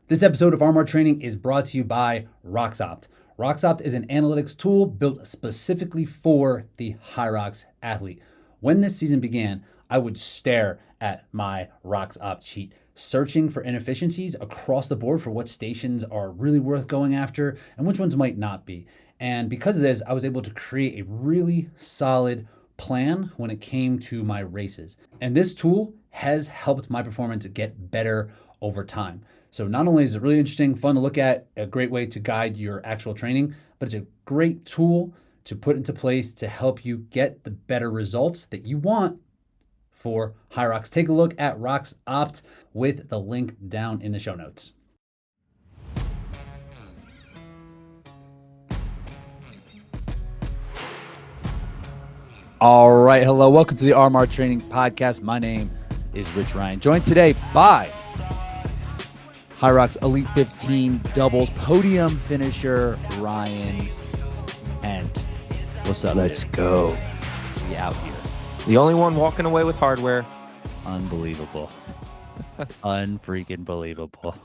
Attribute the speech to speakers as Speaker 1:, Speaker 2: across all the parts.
Speaker 1: This episode of RMR Training is brought to you by RoxOpt. RoxOpt is an analytics tool built specifically for the HYROX athlete. When this season began, I would stare at my RoxOpt sheet, searching for inefficiencies across the board for what stations are really worth going after and which ones might not be. And because of this, I was able to create a really solid plan when it came to my races. And this tool has helped my performance get better over time. So not only is it really interesting, fun to look at, a great way to guide your actual training, but it's a great tool to put into place to help you get the better results that you want for HYROX. Take a look at RoxOpt with the link down in the show notes. All right, hello, welcome to the RMR Training Podcast. My name is Rich Ryan, joined today by HYROX Elite 15 doubles podium finisher Ryan Hent. What's up?
Speaker 2: Let's go.
Speaker 1: We out here.
Speaker 2: The only one walking away with hardware.
Speaker 1: Unbelievable. Unfreaking believable.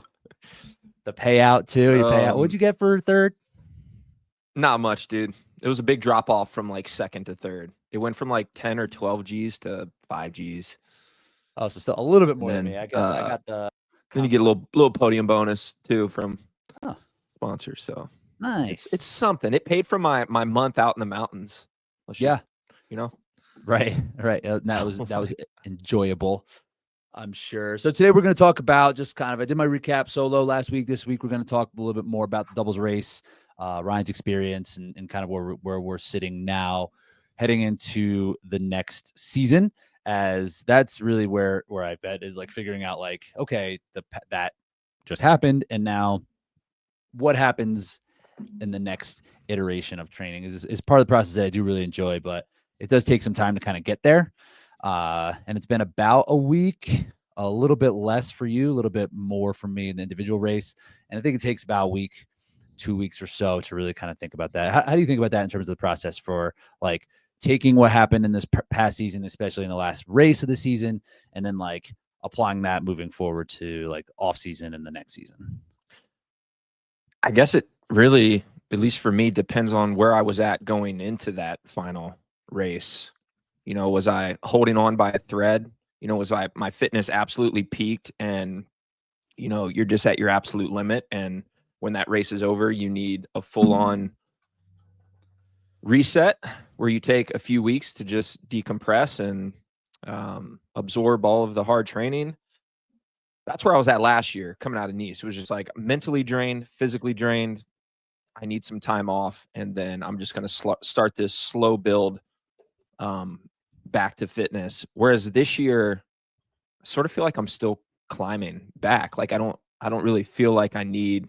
Speaker 1: The payout too. Your payout. What'd you get for third?
Speaker 2: Not much, dude. It was a big drop off from like second to third. It went from like 10 or 12 G's to 5 G's.
Speaker 1: Oh, so still a little bit more
Speaker 2: then,
Speaker 1: than me. I got the.
Speaker 2: Then you get a little podium bonus too from
Speaker 1: Oh,
Speaker 2: sponsors. So
Speaker 1: nice.
Speaker 2: it's something. It paid for my month out in the mountains.
Speaker 1: Yeah.
Speaker 2: You know.
Speaker 1: Right. That was enjoyable, I'm sure. So today we're going to talk about just kind of, I did my recap solo last week. This week we're going to talk a little bit more about the doubles race, Ryan's experience, and kind of where we're sitting now, heading into the next season. As that's really where I bet is like figuring out like, okay, that just happened, and now what happens in the next iteration of training is part of the process that I do really enjoy, but it does take some time to kind of get there. And it's been about a week, a little bit less for you, a little bit more for me in the individual race. And I think it takes about a week, 2 weeks or so to really kind of think about that. How do you think about that in terms of the process for like taking what happened in this past season, especially in the last race of the season, and then like applying that moving forward to like off season and the next season?
Speaker 2: I guess it really, at least for me, depends on where I was at going into that final race. You know, was I holding on by a thread? You know, was my fitness absolutely peaked, and you know, you're just at your absolute limit, and when that race is over, you need a full-on reset where you take a few weeks to just decompress and absorb all of the hard training. That's where I was at last year coming out of Nice. It was just like mentally drained, physically drained. I need some time off, and then I'm just going to start this slow build back to fitness. Whereas this year, I sort of feel like I'm still climbing back. Like I don't really feel like I need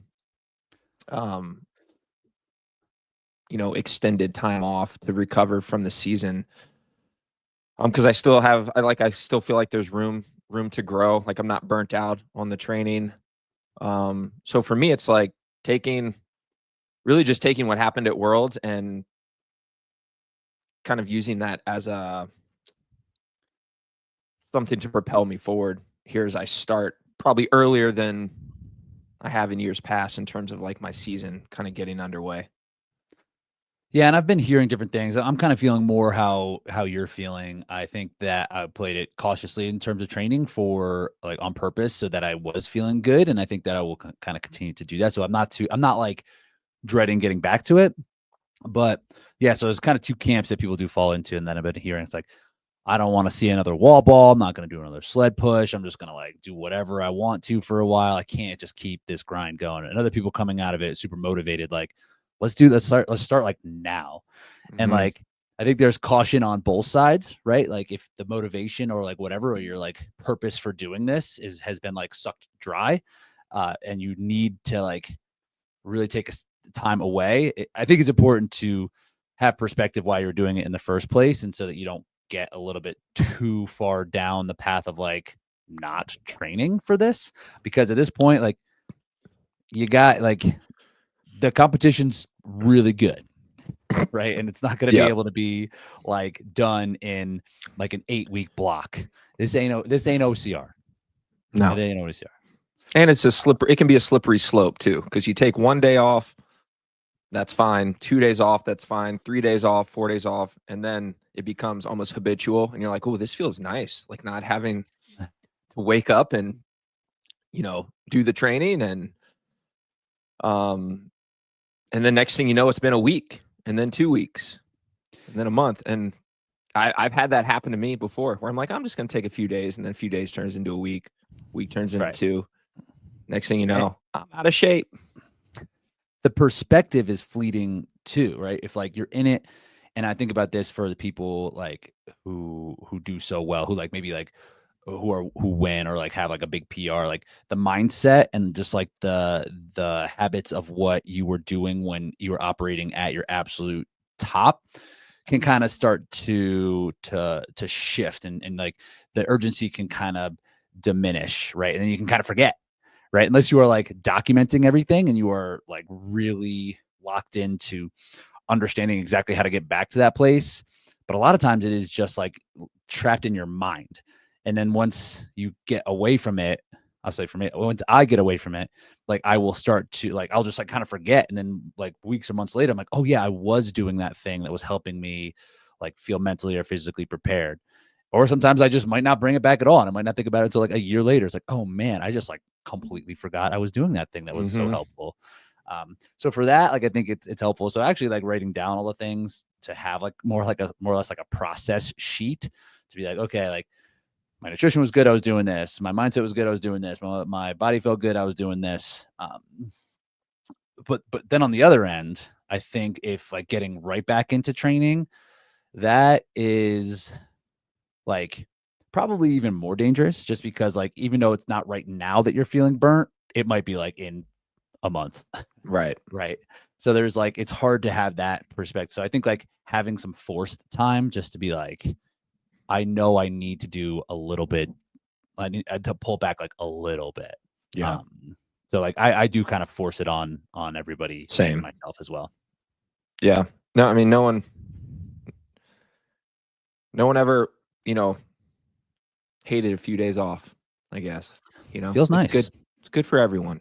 Speaker 2: you know, extended time off to recover from the season. Because I still feel like there's room to grow. Like I'm not burnt out on the training. So for me, it's like taking what happened at Worlds and kind of using that as something to propel me forward here as I start probably earlier than I have in years past in terms of like my season kind of getting underway.
Speaker 1: Yeah, and I've been hearing different things. I'm kind of feeling more how you're feeling. I think that I played it cautiously in terms of training for like on purpose so that I was feeling good, and I think that I will kind of continue to do that. So I'm not like dreading getting back to it. But yeah, so there's kind of two camps that people do fall into, and then I've been hearing it's like, I don't want to see another wall ball. I'm not going to do another sled push. I'm just going to like do whatever I want to for a while. I can't just keep this grind going. And other people coming out of it super motivated, like, let's start like now. And like, I think there's caution on both sides, right? Like if the motivation or like whatever, or your like purpose for doing this has been like sucked dry, and you need to like really take time away. I think it's important to have perspective why you're doing it in the first place. And so that you don't get a little bit too far down the path of like not training for this, because at this point, like you got like the competition's really good, right? And it's not going to be able to be like done in like an 8-week block. This ain't OCR.
Speaker 2: No,
Speaker 1: it ain't OCR.
Speaker 2: And it's it can be a slippery slope too, because you take 1 day off, that's fine. 2 days off, that's fine. 3 days off, 4 days off. And then it becomes almost habitual. And you're like, oh, this feels nice. Like not having to wake up and, do the training. And then next thing you know, it's been a week, and then 2 weeks, and then a month. And I've had that happen to me before, where I'm like, I'm just going to take a few days, and then a few days turns into a week turns into 2. Next thing you know, I'm out of shape.
Speaker 1: The perspective is fleeting too, right? If like you're in it, and I think about this for the people like who do so well, who like maybe like who win or like have like a big PR, like the mindset and just like the habits of what you were doing when you were operating at your absolute top can kind of start to shift, and like the urgency can kind of diminish, right? And then you can kind of forget, right? Unless you are like documenting everything and you are like really locked into understanding exactly how to get back to that place. But a lot of times it is just like trapped in your mind. And then once you get away from it, I'll say for me, once I get away from it, like I will start to like, I'll just like kind of forget. And then like weeks or months later, I'm like, oh yeah, I was doing that thing that was helping me like feel mentally or physically prepared. Or sometimes I just might not bring it back at all. And I might not think about it until like a year later. It's like, oh man, I just like completely forgot I was doing that thing that was so helpful. So for that, like, I think it's helpful. So actually like writing down all the things to have like more or less like a process sheet to be like, okay, like my nutrition was good, I was doing this. My mindset was good, I was doing this. My body felt good, I was doing this. But then on the other end, I think if like getting right back into training, that is like probably even more dangerous, just because like even though it's not right now that you're feeling burnt, it might be like in a month.
Speaker 2: Right.
Speaker 1: Right. So there's like, it's hard to have that perspective. So I think like having some forced time just to be like, I know I need to do a little bit. I need to pull back like a little bit.
Speaker 2: Yeah.
Speaker 1: So like I do kind of force it on everybody,
Speaker 2: Same.
Speaker 1: myself as well.
Speaker 2: Yeah. No, I mean, no one ever, hated a few days off, I guess.
Speaker 1: Feels nice.
Speaker 2: Good. It's good for everyone.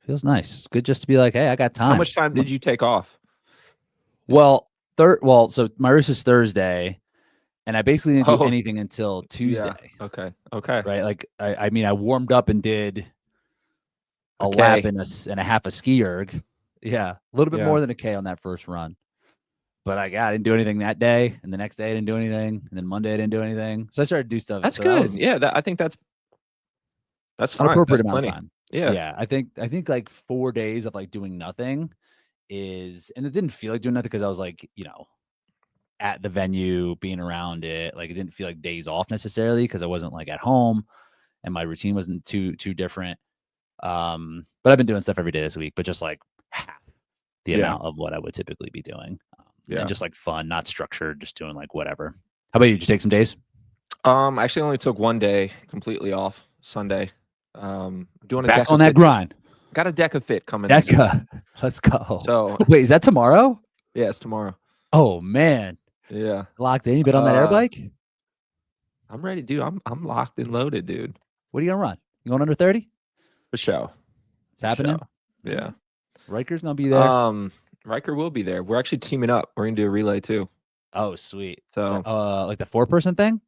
Speaker 1: Feels nice. It's good just to be like, hey, I got time.
Speaker 2: How much time did you take off?
Speaker 1: Well, so my race is Thursday, and I basically didn't do anything until Tuesday.
Speaker 2: Yeah. Okay.
Speaker 1: Right. Like I mean, I warmed up and did a lap and a half a Skierg. Yeah. A little bit more than a K on that first run. But I didn't do anything that day, and the next day I didn't do anything, and then Monday I didn't do anything. So I started to do stuff.
Speaker 2: That's good. I think that's fine.
Speaker 1: Appropriate amount of time.
Speaker 2: Yeah.
Speaker 1: Yeah. I think like 4 days of like doing nothing is, and it didn't feel like doing nothing because I was like, at the venue, being around it. Like it didn't feel like days off necessarily because I wasn't like at home and my routine wasn't too different. But I've been doing stuff every day this week, but just like half the amount of what I would typically be doing. And just like fun, not structured, just doing like whatever. How about you? Did you take some days?
Speaker 2: I actually only took 1 day completely off, Sunday. Doing a
Speaker 1: back on that grind.
Speaker 2: Got a DECA fit coming.
Speaker 1: DECA. Let's go.
Speaker 2: So
Speaker 1: wait, is that tomorrow?
Speaker 2: Yeah, it's tomorrow.
Speaker 1: Oh man.
Speaker 2: Yeah.
Speaker 1: Locked in. You been on that air bike?
Speaker 2: I'm ready, dude. I'm locked and loaded, dude.
Speaker 1: What are you gonna run? You going under 30?
Speaker 2: For sure.
Speaker 1: It's happening.
Speaker 2: Yeah.
Speaker 1: Riker's gonna be there.
Speaker 2: Riker will be there. We're actually teaming up. We're gonna do a relay too.
Speaker 1: Oh, sweet.
Speaker 2: So
Speaker 1: like the 4-person thing?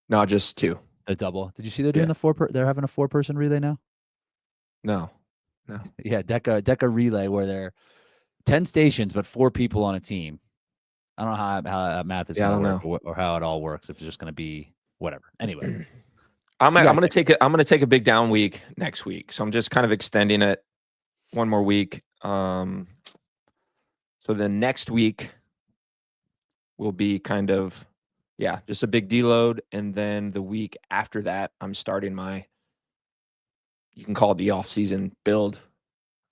Speaker 2: No, just 2.
Speaker 1: A double. Did you see they're doing they're having a 4-person relay now?
Speaker 2: No.
Speaker 1: Yeah, DECA relay where they're 10 stations but 4 people on a team. I don't know how that math is gonna work or how it all works. If it's just gonna be whatever. Anyway.
Speaker 2: I'm gonna take a big down week next week. So I'm just kind of extending it 1 more week. So the next week will be kind of, just a big deload. And then the week after that, I'm starting you can call it the off-season build.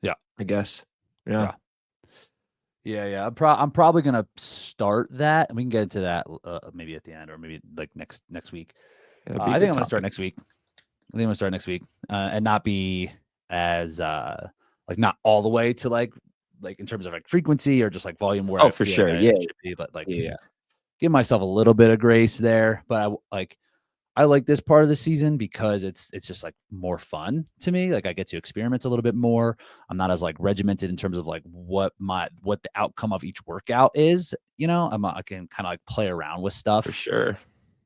Speaker 2: Yeah, I guess. Yeah.
Speaker 1: I'm probably going to start that, and we can get into that maybe at the end or maybe like next week. I think I'm going to start next week. And not be as like not all the way to like in terms of like frequency or just like volume where
Speaker 2: for sure. Like
Speaker 1: give myself a little bit of grace there. But I like this part of the season because it's just like more fun to me. Like I get to experiment a little bit more. I'm not as like regimented in terms of like what the outcome of each workout is. I can kind of like play around with stuff.
Speaker 2: For sure.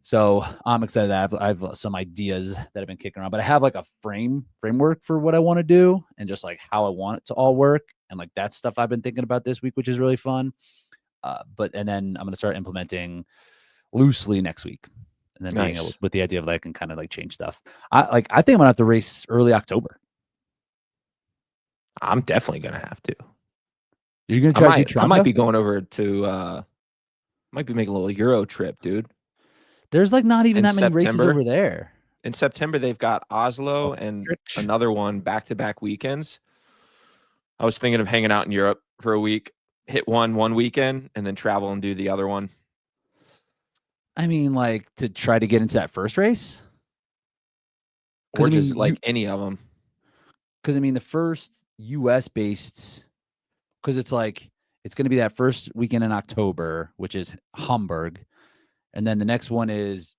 Speaker 1: So I'm excited that I have some ideas that have been kicking around, but I have like a framework for what I want to do and just like how I want it to all work. And like that stuff I've been thinking about this week, which is really fun. And then I'm going to start implementing loosely next week. And then being able, with the idea of like, I can kind of like change stuff. I think I'm gonna have to race early October.
Speaker 2: I'm definitely gonna have to.
Speaker 1: You're gonna try to do Toronto?
Speaker 2: I might be going over to might be making a little Euro trip, dude.
Speaker 1: There's like not even that many races over there.
Speaker 2: In September, they've got Oslo and another one back-to-back weekends. I was thinking of hanging out in Europe for a week, hit one weekend, and then travel and do the other one.
Speaker 1: I mean, like to try to get into that first race?
Speaker 2: Or just like any of them.
Speaker 1: Because I mean, the first US based, because it's going to be that first weekend in October, which is Hamburg. And then the next one is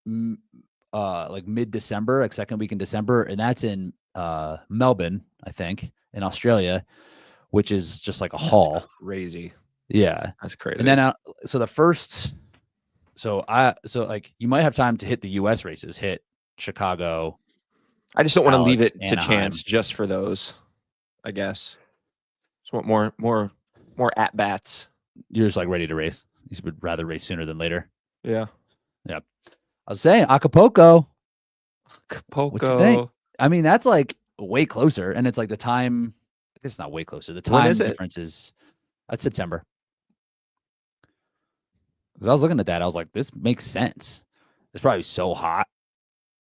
Speaker 1: like mid-December, like second week in December. And that's in Melbourne, I think, in Australia, which is just like a haul.
Speaker 2: Crazy.
Speaker 1: Yeah.
Speaker 2: That's crazy.
Speaker 1: And then, so like you might have time to hit the US races, hit Chicago.
Speaker 2: I just don't want to leave it to chance just for those, I guess. Just want more at bats.
Speaker 1: You're just like ready to race. You would rather race sooner than later.
Speaker 2: Yeah.
Speaker 1: Yep. I was saying Acapulco.
Speaker 2: What you think?
Speaker 1: I mean, that's like way closer. And it's like the time, I guess it's not way closer. The time difference is that's September. Because I was looking at that, I was like, this makes sense. It's probably so hot.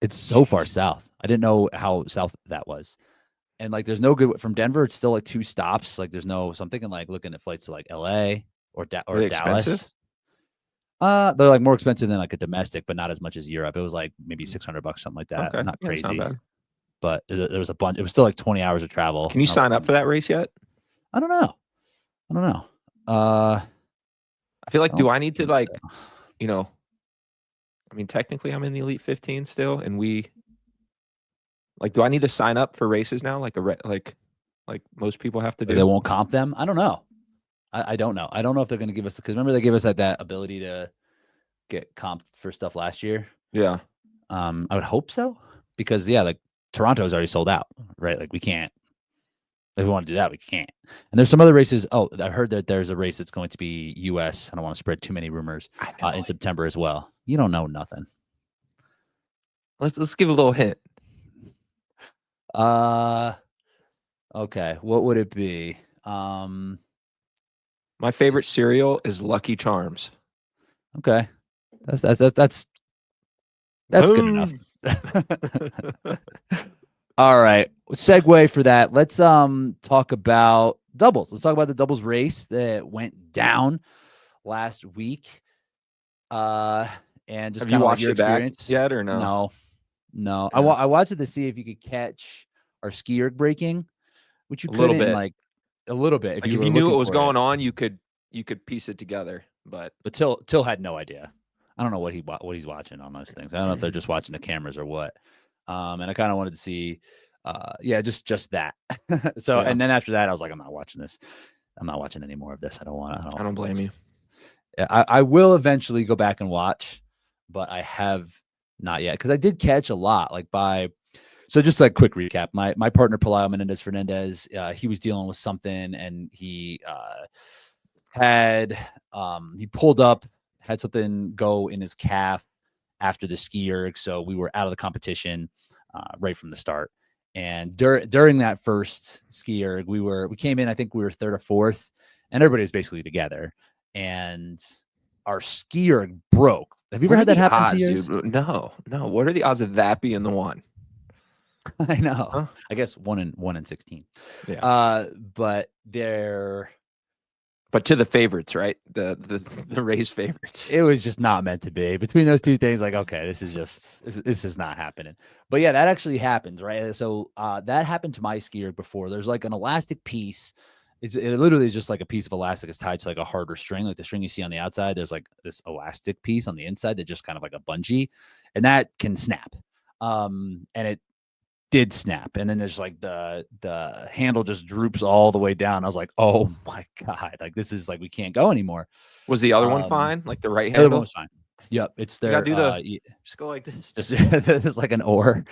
Speaker 1: It's so far south. I didn't know how south that was. And like, there's no good from Denver. It's still like 2 stops. Like, there's no. So I'm thinking like looking at flights to like LA or Dallas.
Speaker 2: Expensive?
Speaker 1: They're like more expensive than like a domestic, but not as much as Europe. It was like maybe $600, something like that.
Speaker 2: Okay.
Speaker 1: Not crazy,
Speaker 2: not bad.
Speaker 1: But there was a bunch. It was still like 20 hours of travel.
Speaker 2: Can you sign up for that race yet?
Speaker 1: I don't know.
Speaker 2: I feel like, do I need to like, I mean, technically I'm in the Elite 15 still, and do I need to sign up for races now? Like most people have to do?
Speaker 1: They won't comp them? I don't know. I don't know. I don't know if they're going to give us, because remember they gave us that ability to get comped for stuff last year?
Speaker 2: Yeah.
Speaker 1: I would hope so, because like Toronto's already sold out, right? Like we can't. If we want to do that, we can't. And there's some other races. Oh, I heard that there's a race that's going to be US. I don't want to spread too many rumors in September as well. You don't know nothing.
Speaker 2: Let's give a little hint.
Speaker 1: Okay. What would it be?
Speaker 2: My favorite cereal is Lucky Charms.
Speaker 1: Okay. That's good enough. All right. Segue for that. Let's talk about doubles. Let's talk about the doubles race that went down last week. And just
Speaker 2: have you watched
Speaker 1: your
Speaker 2: it back
Speaker 1: experience
Speaker 2: yet or no?
Speaker 1: No.
Speaker 2: Yeah.
Speaker 1: I watched it to see if you could catch our Skierg breaking, which you couldn't, like a little bit.
Speaker 2: If you knew what was going on, you could piece it together. But
Speaker 1: Till had no idea. I don't know what he's watching on those things. I don't know if they're just watching the cameras or what. And I kind of wanted to see, just that. So, and then after that, I was like, I'm not watching this. I'm not watching any more of this. I don't
Speaker 2: blame you.
Speaker 1: I will eventually go back and watch, but I have not yet, because I did catch a lot. So just like quick recap, my partner Palio Fernandez, he was dealing with something, and he he pulled up, had something go in his calf after the Skierg, so we were out of the competition right from the start. And during that first Skierg, we came in, I think we were 3rd or 4th, and everybody was basically together. And our Skierg broke. Have you ever had that happen to yours?
Speaker 2: No. What are the odds of that being the one?
Speaker 1: I know. Huh? I guess 1 in 16.
Speaker 2: Yeah.
Speaker 1: But
Speaker 2: to the favorites, right? The race favorites.
Speaker 1: It was just not meant to be. Between those two things, like, okay, this is not happening. But yeah, that actually happens, right? So that happened to my Skierg before. There's like an elastic piece it literally is just like a piece of elastic is tied to like a harder string, like the string you see on the outside. There's like this elastic piece on the inside that just kind of like a bungee, and that can snap. And it did snap, and then there's like the handle just droops all the way down. I was like, oh my god, like this is like we can't go anymore.
Speaker 2: Was the other one fine? Like the right
Speaker 1: The other one
Speaker 2: handle?
Speaker 1: was fine. Yep, it's
Speaker 2: You gotta
Speaker 1: their
Speaker 2: do the just go like this.
Speaker 1: just this is like an oar.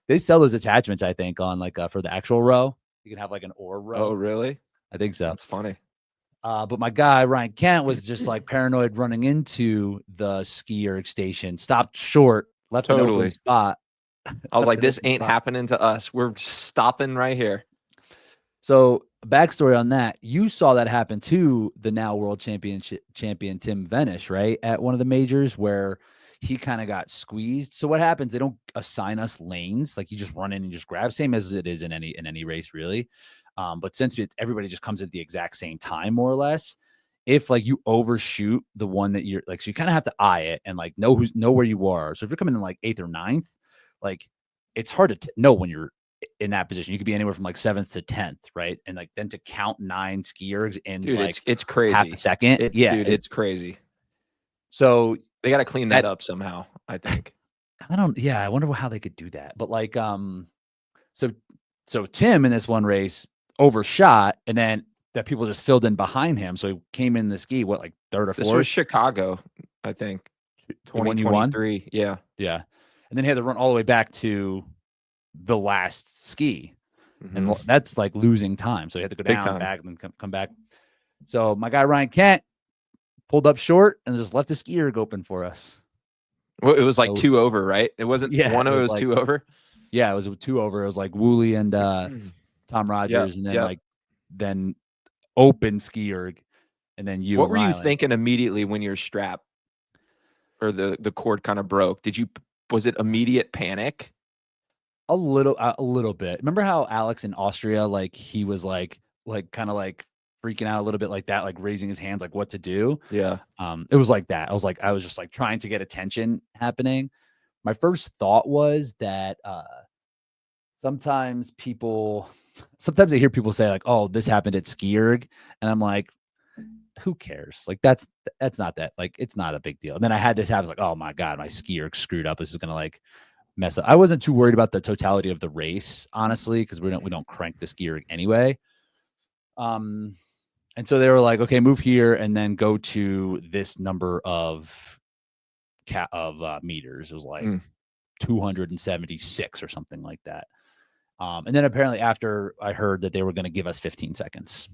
Speaker 1: They sell those attachments, I think, on like for the actual row. You can have like an oar row.
Speaker 2: Oh, really?
Speaker 1: I think so.
Speaker 2: That's funny.
Speaker 1: But my guy Ryan Kent was just like paranoid running into the Skierg station, stopped short, left an open spot.
Speaker 2: I was like, this ain't happening to us. We're stopping right here.
Speaker 1: So backstory on that, you saw that happen to the now world champion Tim Venish, right? At one of the majors where he kind of got squeezed. So what happens? They don't assign us lanes. Like you just run in and just grab, same as it is in any race, really. But since everybody just comes at the exact same time, more or less, if like you overshoot the one that you're like, so you kind of have to eye it and like know where you are. So if you're coming in like 8th or 9th, like it's hard to know when you're in that position. You could be anywhere from like 7th to 10th, right? And like then to count 9 Skiergs in like
Speaker 2: it's crazy.
Speaker 1: Half a second.
Speaker 2: It's crazy.
Speaker 1: So
Speaker 2: they got to clean that up somehow, I think.
Speaker 1: I wonder how they could do that. But like, so Tim in this one race overshot, and then that people just filled in behind him. So he came in the ski, what, like 3rd or 4th?
Speaker 2: This was Chicago, I think. 2023. Yeah.
Speaker 1: Yeah. And then he had to run all the way back to the last ski. Mm-hmm. And that's like losing time. So he had to go down, back, and then come back. So my guy Ryan Kent pulled up short and just left the Skierg open for us.
Speaker 2: Well, it was like 2 over, right? It wasn't one of it was like, 2 over.
Speaker 1: Yeah, it was 2 over. It was like Woolley and Tom Rogers, and then then open Skierg, and then you.
Speaker 2: What were you thinking immediately when your strap or the cord kind of broke? Was it immediate panic?
Speaker 1: A little bit. Remember how Alex in Austria, like he was like kind of like freaking out a little bit like that, like raising his hands, like what to do.
Speaker 2: Yeah.
Speaker 1: It was like that. I was just like trying to get attention happening. My first thought was that sometimes I hear people say like, oh, this happened at Skierg. And I'm like, who cares? Like that's not that, like, it's not a big deal. And then I had this happen, like, oh my God, my Skierg screwed up. This is going to like mess up. I wasn't too worried about the totality of the race, honestly, because we don't crank the Skierg anyway. And so they were like, okay, move here and then go to this number of meters. It was like 276 or something like that. And then apparently after I heard that they were going to give us 15 seconds.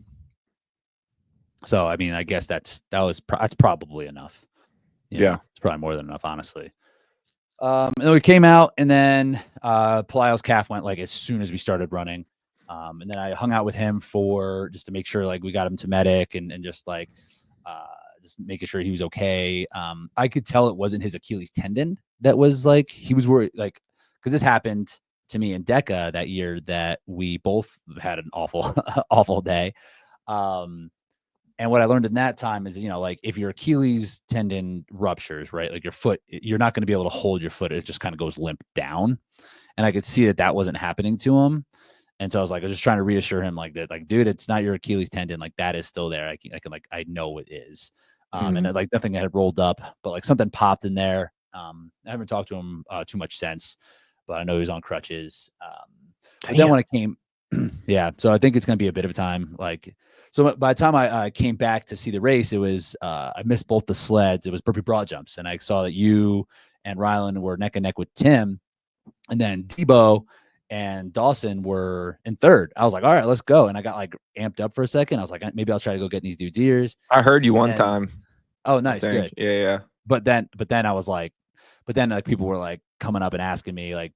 Speaker 1: So, I mean, I guess that's probably enough.
Speaker 2: Yeah.
Speaker 1: It's probably more than enough, honestly. And then we came out, and then Palio's calf went like as soon as we started running. And then I hung out with him just to make sure like we got him to medic and just like just making sure he was okay. I could tell it wasn't his Achilles tendon that was like, he was worried, like, because this happened to me and Deca that year that we both had an awful day. And what I learned in that time is, like if your Achilles tendon ruptures, right, like your foot, you're not going to be able to hold your foot. It just kind of goes limp down. And I could see that wasn't happening to him. And so I was just trying to reassure him like that, like, dude, it's not your Achilles tendon. Like that is still there. I can like, I know it is. And like nothing had rolled up, but like something popped in there. I haven't talked to him too much since, but I know he was on crutches. But then when it came, yeah, so I think it's going to be a bit of time. Like, so by the time I came back to see the race, it was, I missed both the sleds. It was Burpee broad jumps. And I saw that you and Rylan were neck and neck with Tim, and then Debo and Dawson were in 3rd. I was like, all right, let's go. And I got like amped up for a second. I was like, maybe I'll try to go get in these dudes' ears.
Speaker 2: I heard you one time.
Speaker 1: Oh, nice. Good.
Speaker 2: Yeah.
Speaker 1: But then I was like, like people were like coming up and asking me like,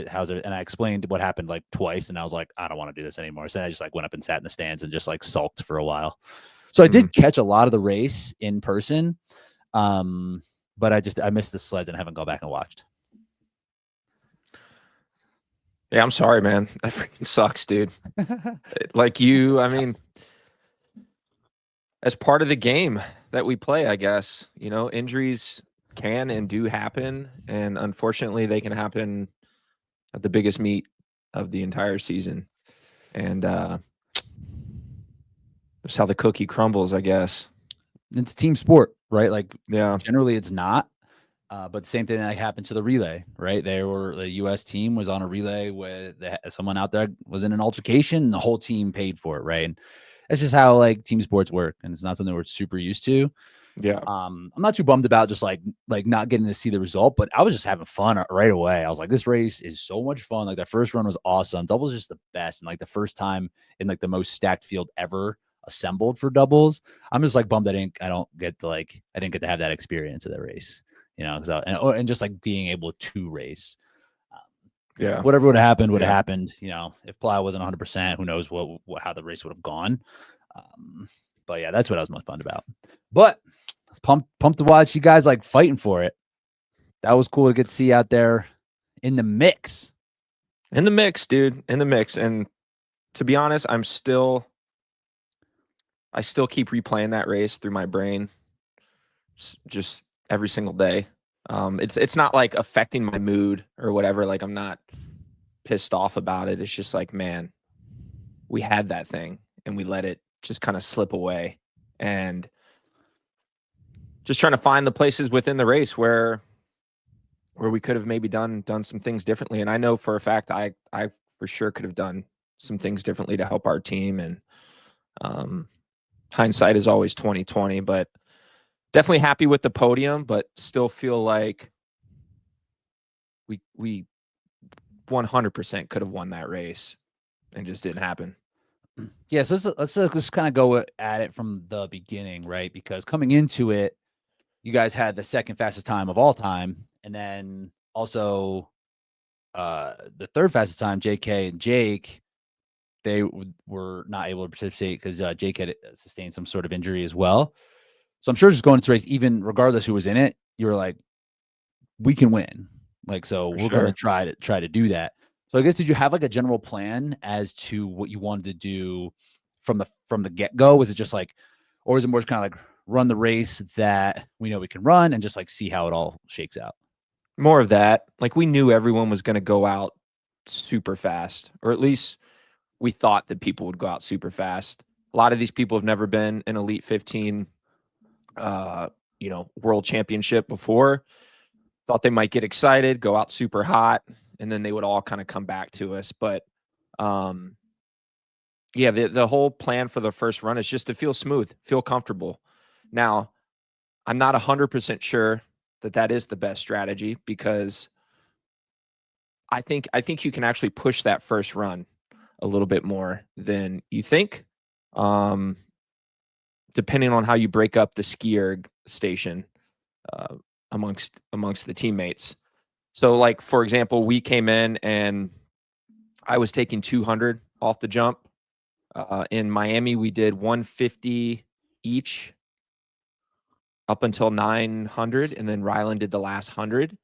Speaker 1: how's it? And I explained what happened like twice. And I was like, I don't want to do this anymore. So I just like went up and sat in the stands and just like sulked for a while. So I did catch a lot of the race in person. But I missed the sleds and I haven't gone back and watched.
Speaker 2: Yeah, I'm sorry, man. That freaking sucks, dude. Like you, I mean, as part of the game that we play, I guess, injuries can and do happen. And unfortunately, they can happen at the biggest meet of the entire season. And that's how the cookie crumbles, I guess.
Speaker 1: It's team sport, right? Like
Speaker 2: Yeah.
Speaker 1: generally it's not. But same thing that happened to the relay, right? The U.S. team was on a relay where someone out there was in an altercation, and the whole team paid for it, right? And that's just how like team sports work, and it's not something we're super used to.
Speaker 2: Yeah.
Speaker 1: I'm not too bummed about just like not getting to see the result, but I was just having fun right away. I was like, this race is so much fun. Like the first run was awesome. Doubles is just the best, and like the first time in like the most stacked field ever assembled for doubles. I'm just like bummed I didn't get to have that experience of that race. Because and just like being able to race.
Speaker 2: Yeah.
Speaker 1: Whatever would have happened would have happened. If Palio wasn't 100%, who knows how the race would have gone. But yeah, that's what I was most bummed about. But I was pumped to watch you guys like fighting for it. That was cool to get to see out there in the mix.
Speaker 2: In the mix, dude. In the mix. And to be honest, I still keep replaying that race through my brain. Just every single day. It's not like affecting my mood or whatever. Like I'm not pissed off about it. It's just like, man, we had that thing and we let it just kind of slip away. And just trying to find the places within the race where we could have maybe done some things differently. And I know for a fact I for sure could have done some things differently to help our team. And hindsight is always 2020, but definitely happy with the podium, but still feel like we 100% could have won that race and just didn't happen.
Speaker 1: Yeah, so let's kind of go at it from the beginning, right? Because coming into it, you guys had the second fastest time of all time, and then also the third fastest time, JK and Jake, they were not able to participate because Jake had sustained some sort of injury as well. So I'm sure just going into race, even regardless who was in it, you were like, we can win. Like, so we're going to try to do that. So I guess, did you have like a general plan as to what you wanted to do from the get-go? Was it just like, or is it more just kind of like run the race that we know we can run and just like see how it all shakes out?
Speaker 2: More of that. Like we knew everyone was going to go out super fast, or at least we thought that people would go out super fast. A lot of these people have never been an Elite 15, world championship before. Thought they might get excited, go out super hot, and then they would all kind of come back to us. But the whole plan for the first run is just to feel smooth, feel comfortable. Now, I'm not 100% sure that is the best strategy, because I think you can actually push that first run a little bit more than you think, depending on how you break up the Skierg station amongst the teammates. So, like, for example, we came in and I was taking 200 off the jump. In Miami, we did 150 each up until 900, and then Ryland did the last 100.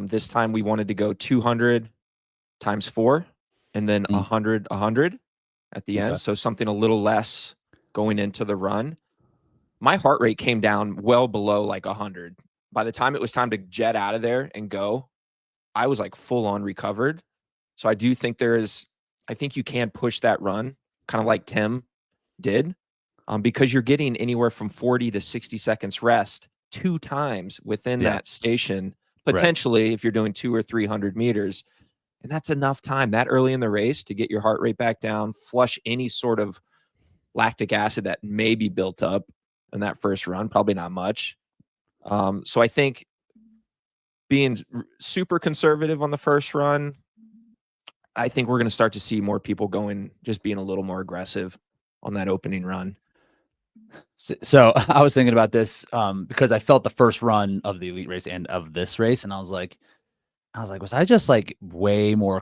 Speaker 2: This time we wanted to go 200 times 4, and then 100 at the end. So something a little less going into the run. My heart rate came down well below like 100. By the time it was time to jet out of there and go, I was like full on recovered. So I do think I think you can push that run kind of like Tim did, because you're getting anywhere from 40 to 60 seconds rest 2 times within that station, potentially, if you're doing 200 or 300 meters. And that's enough time that early in the race to get your heart rate back down, flush any sort of lactic acid that may be built up in that first run, probably not much. So I think being super conservative on the first run, I think we're going to start to see more people just being a little more aggressive on that opening run.
Speaker 1: So I was thinking about this because I felt the first run of the elite race and of this race, and I was like, was I just like way more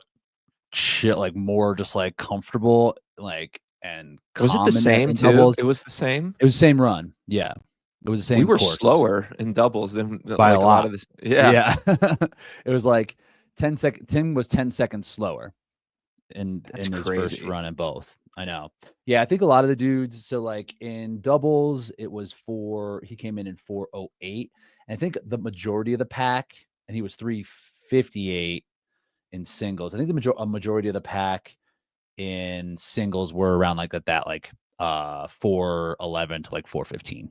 Speaker 1: chill, like more just like comfortable, like, and
Speaker 2: was it the same too?
Speaker 1: Doubles?
Speaker 2: It was the same.
Speaker 1: It was the same run. Yeah, it was the same.
Speaker 2: We were
Speaker 1: course.
Speaker 2: Slower in doubles than
Speaker 1: by
Speaker 2: like
Speaker 1: a lot
Speaker 2: of this. Yeah.
Speaker 1: It was like 10 seconds. Tim was 10 seconds slower in his first run in both. I know. Yeah, I think a lot of the dudes. So like in doubles, it was he came in 4:08, and I think the majority of the pack, and he was 3:58 in singles. I think a majority of the pack in singles were around like that like 4:11 to like 4:15.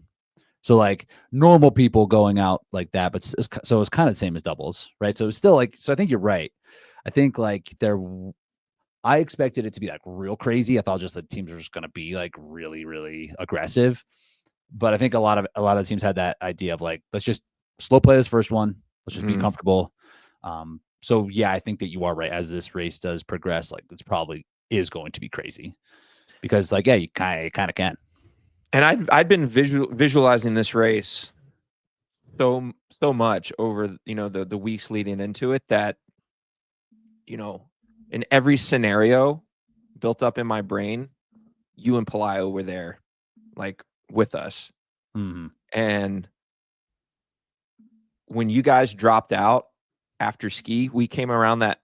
Speaker 1: So like normal people going out like that, but so it's kind of the same as doubles, right? So it's still like, so I think you're right. I think like I expected it to be like real crazy. I thought just the teams were just going to be like really, really aggressive. But I think a lot of teams had that idea of like, let's just slow play this first one. Let's just be comfortable. So yeah, I think that you are right. As this race does progress, like it's probably is going to be crazy because like, yeah, you kind of can.
Speaker 2: And I'd been visualizing this race so much over, you know, the weeks leading into it that, you know, in every scenario built up in my brain, you and Palio were there, like with us. And when you guys dropped out after ski, we came around that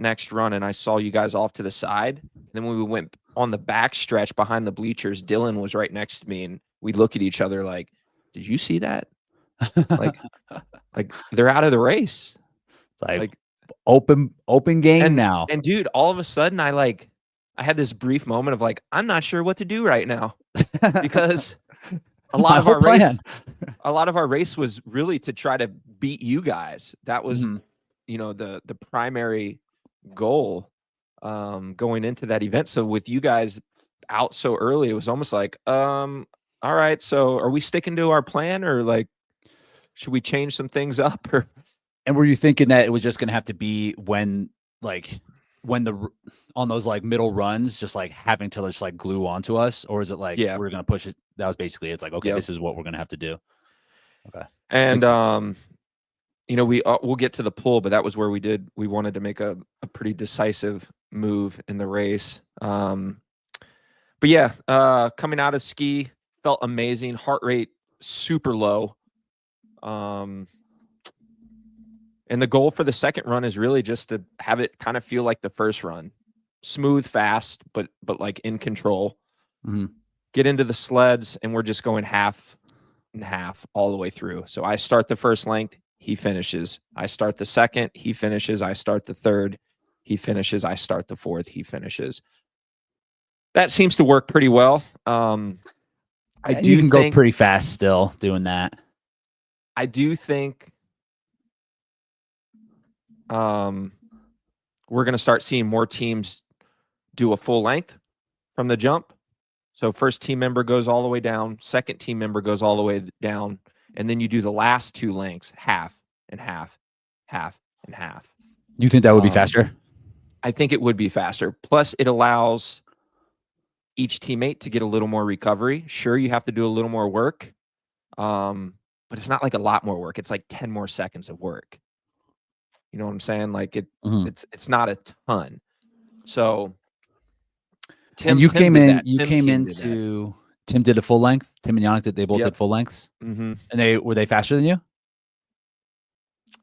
Speaker 2: next run and I saw you guys off to the side. And then when we went on the back stretch behind the bleachers, Dylan was right next to me and we look at each other like, did you see that? like they're out of the race.
Speaker 1: It's like open game now.
Speaker 2: And dude, all of a sudden I had this brief moment of like, I'm not sure what to do right now because a lot of our race was really to try to beat you guys. That was, you know, the primary goal going into that event. So with you guys out so early, it was almost like, all right, so are we sticking to our plan or like, should we change some things up? Or
Speaker 1: and were you thinking that it was just going to have to be when on those like middle runs, just like having to just like glue onto us, or is it like we're going to push it? That was basically it's like okay, this is what we're going to have to do. Okay,
Speaker 2: and you know we'll get to the pull, but that was where we wanted to make a pretty decisive move in the race. But yeah, coming out of ski felt amazing. Heart rate super low. And the goal for the second run is really just to have it kind of feel like the first run. Smooth, fast, but like in control. Get into the sleds, and we're just going half and half all the way through. So I start the first length, he finishes. I start the second, he finishes. I start the third, he finishes. I start the fourth, he finishes. That seems to work pretty well.
Speaker 1: You can go pretty fast still doing that.
Speaker 2: I do think we're going to start seeing more teams do a full length from the jump. So first team member goes all the way down, second team member goes all the way down, and then you do the last two lengths, half and half, half and half.
Speaker 1: You think that would be faster?
Speaker 2: I think it would be faster. Plus, it allows each teammate to get a little more recovery. Sure, you have to do a little more work, but it's not like a lot more work. It's like 10 more seconds of work. You know what I'm saying? Like it's not a ton. So Tim did
Speaker 1: a full length. Tim and Yannick they both did full lengths. And were they faster than you?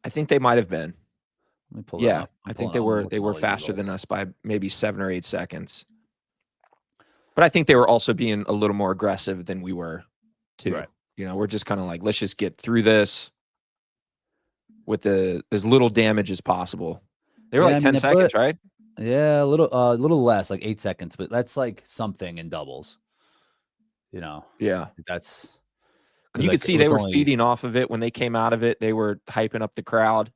Speaker 2: I think they might have been.
Speaker 1: Let me pull
Speaker 2: that up. I think they were faster than us by maybe 7 or 8 seconds. But I think they were also being a little more aggressive than we were too. Right. You know, we're just kind of like, let's just get through this with as little damage as possible. They were 10 seconds, right?
Speaker 1: Yeah, a little less, like 8 seconds, but that's like something in doubles. You know.
Speaker 2: Yeah.
Speaker 1: That's
Speaker 2: you could see they were feeding off of it when they came out of it. They were hyping up the crowd.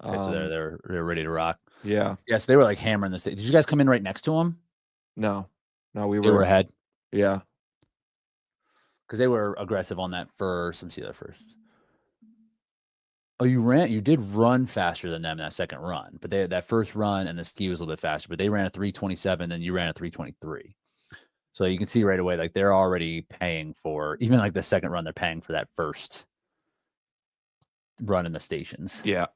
Speaker 1: Okay, so they're ready to rock.
Speaker 2: Yeah.
Speaker 1: Yes, they were like hammering the stage. Did you guys come in right next to them?
Speaker 2: No,
Speaker 1: we were ahead.
Speaker 2: Yeah.
Speaker 1: Because they were aggressive on that first. Let me see that first. Oh, you did run faster than them in that second run, but that first run and the ski was a little bit faster, but they ran a 3:27, then you ran a 3:23. So you can see right away, like they're already paying for, even like the second run, they're paying for that first run in the stations.
Speaker 2: Yeah.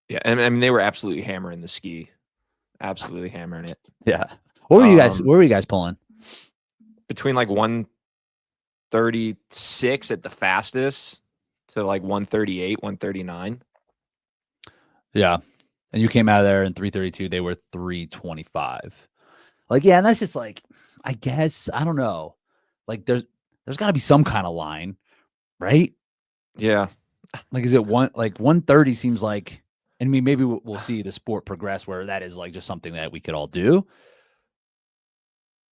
Speaker 2: Yeah. And I mean, they were absolutely hammering the ski, absolutely hammering it.
Speaker 1: Yeah. What were you guys pulling?
Speaker 2: Between like 136 at the fastest to like 138, 139.
Speaker 1: Yeah. And you came out of there in 332. They were 325. Like, yeah, and that's just like, I guess, I don't know. Like there's got to be some kind of line, right?
Speaker 2: Yeah.
Speaker 1: Like, is it 130 seems like, I mean, maybe we'll see the sport progress where that is like just something that we could all do.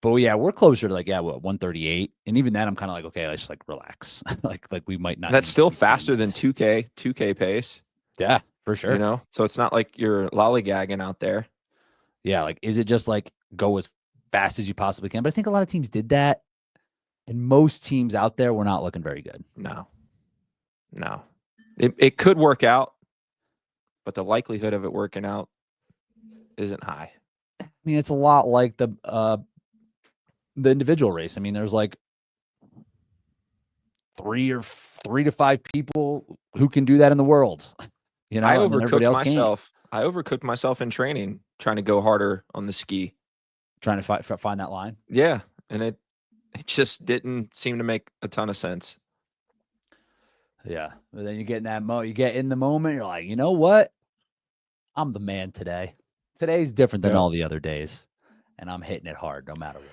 Speaker 1: But yeah, we're closer to like, yeah, what, 138. And even then I'm kind of like, okay, let's like relax. like we might not.
Speaker 2: That's
Speaker 1: need to
Speaker 2: still
Speaker 1: keep doing
Speaker 2: faster than
Speaker 1: this.
Speaker 2: 2K pace.
Speaker 1: Yeah, for sure.
Speaker 2: You know, so it's not like you're lollygagging out there.
Speaker 1: Yeah, like is it just like go as fast as you possibly can? But I think a lot of teams did that, and most teams out there were not looking very good.
Speaker 2: No. It could work out, but the likelihood of it working out isn't high.
Speaker 1: I mean, it's a lot like the individual race. I mean, there's like three to five people who can do that in the world. You know,
Speaker 2: I
Speaker 1: and then everybody
Speaker 2: overcooked
Speaker 1: else can't.
Speaker 2: myself. I overcooked myself in training, trying to go harder on the ski.
Speaker 1: Trying to find that line.
Speaker 2: Yeah, and it just didn't seem to make a ton of sense.
Speaker 1: Yeah, but then you get in that you get in the moment. You're like, you know what? I'm the man today. Today's different than all the other days, and I'm hitting it hard no matter what.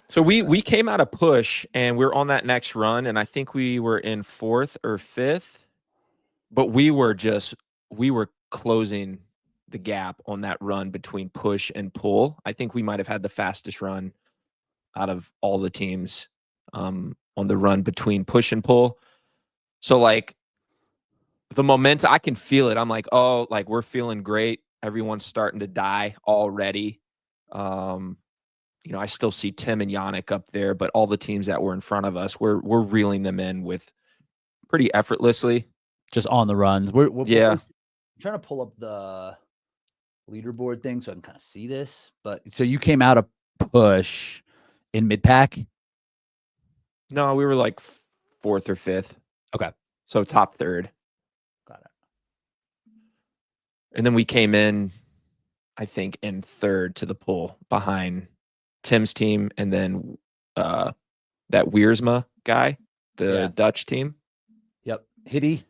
Speaker 2: So we came out of push, and we're on that next run, and I think we were in 4th or 5th, but we were closing the gap on that run between push and pull. I think we might have had the fastest run out of all the teams on the run between push and pull. So like the momentum, I can feel it. I'm like, oh, like we're feeling great. Everyone's starting to die already. You know, I still see Tim and Yannick up there, but all the teams that were in front of us, we're reeling them in with pretty effortlessly.
Speaker 1: Just on the runs. We're
Speaker 2: I'm
Speaker 1: trying to pull up the leaderboard thing so I can kind of see this. But so you came out of push in mid pack?
Speaker 2: No, we were like 4th or 5th.
Speaker 1: Okay.
Speaker 2: So top 3rd.
Speaker 1: Got it.
Speaker 2: And then we came in, I think, in 3rd to the pull behind Tim's team, and then that Wiersma guy, the Dutch team.
Speaker 1: Yep. Hiddy.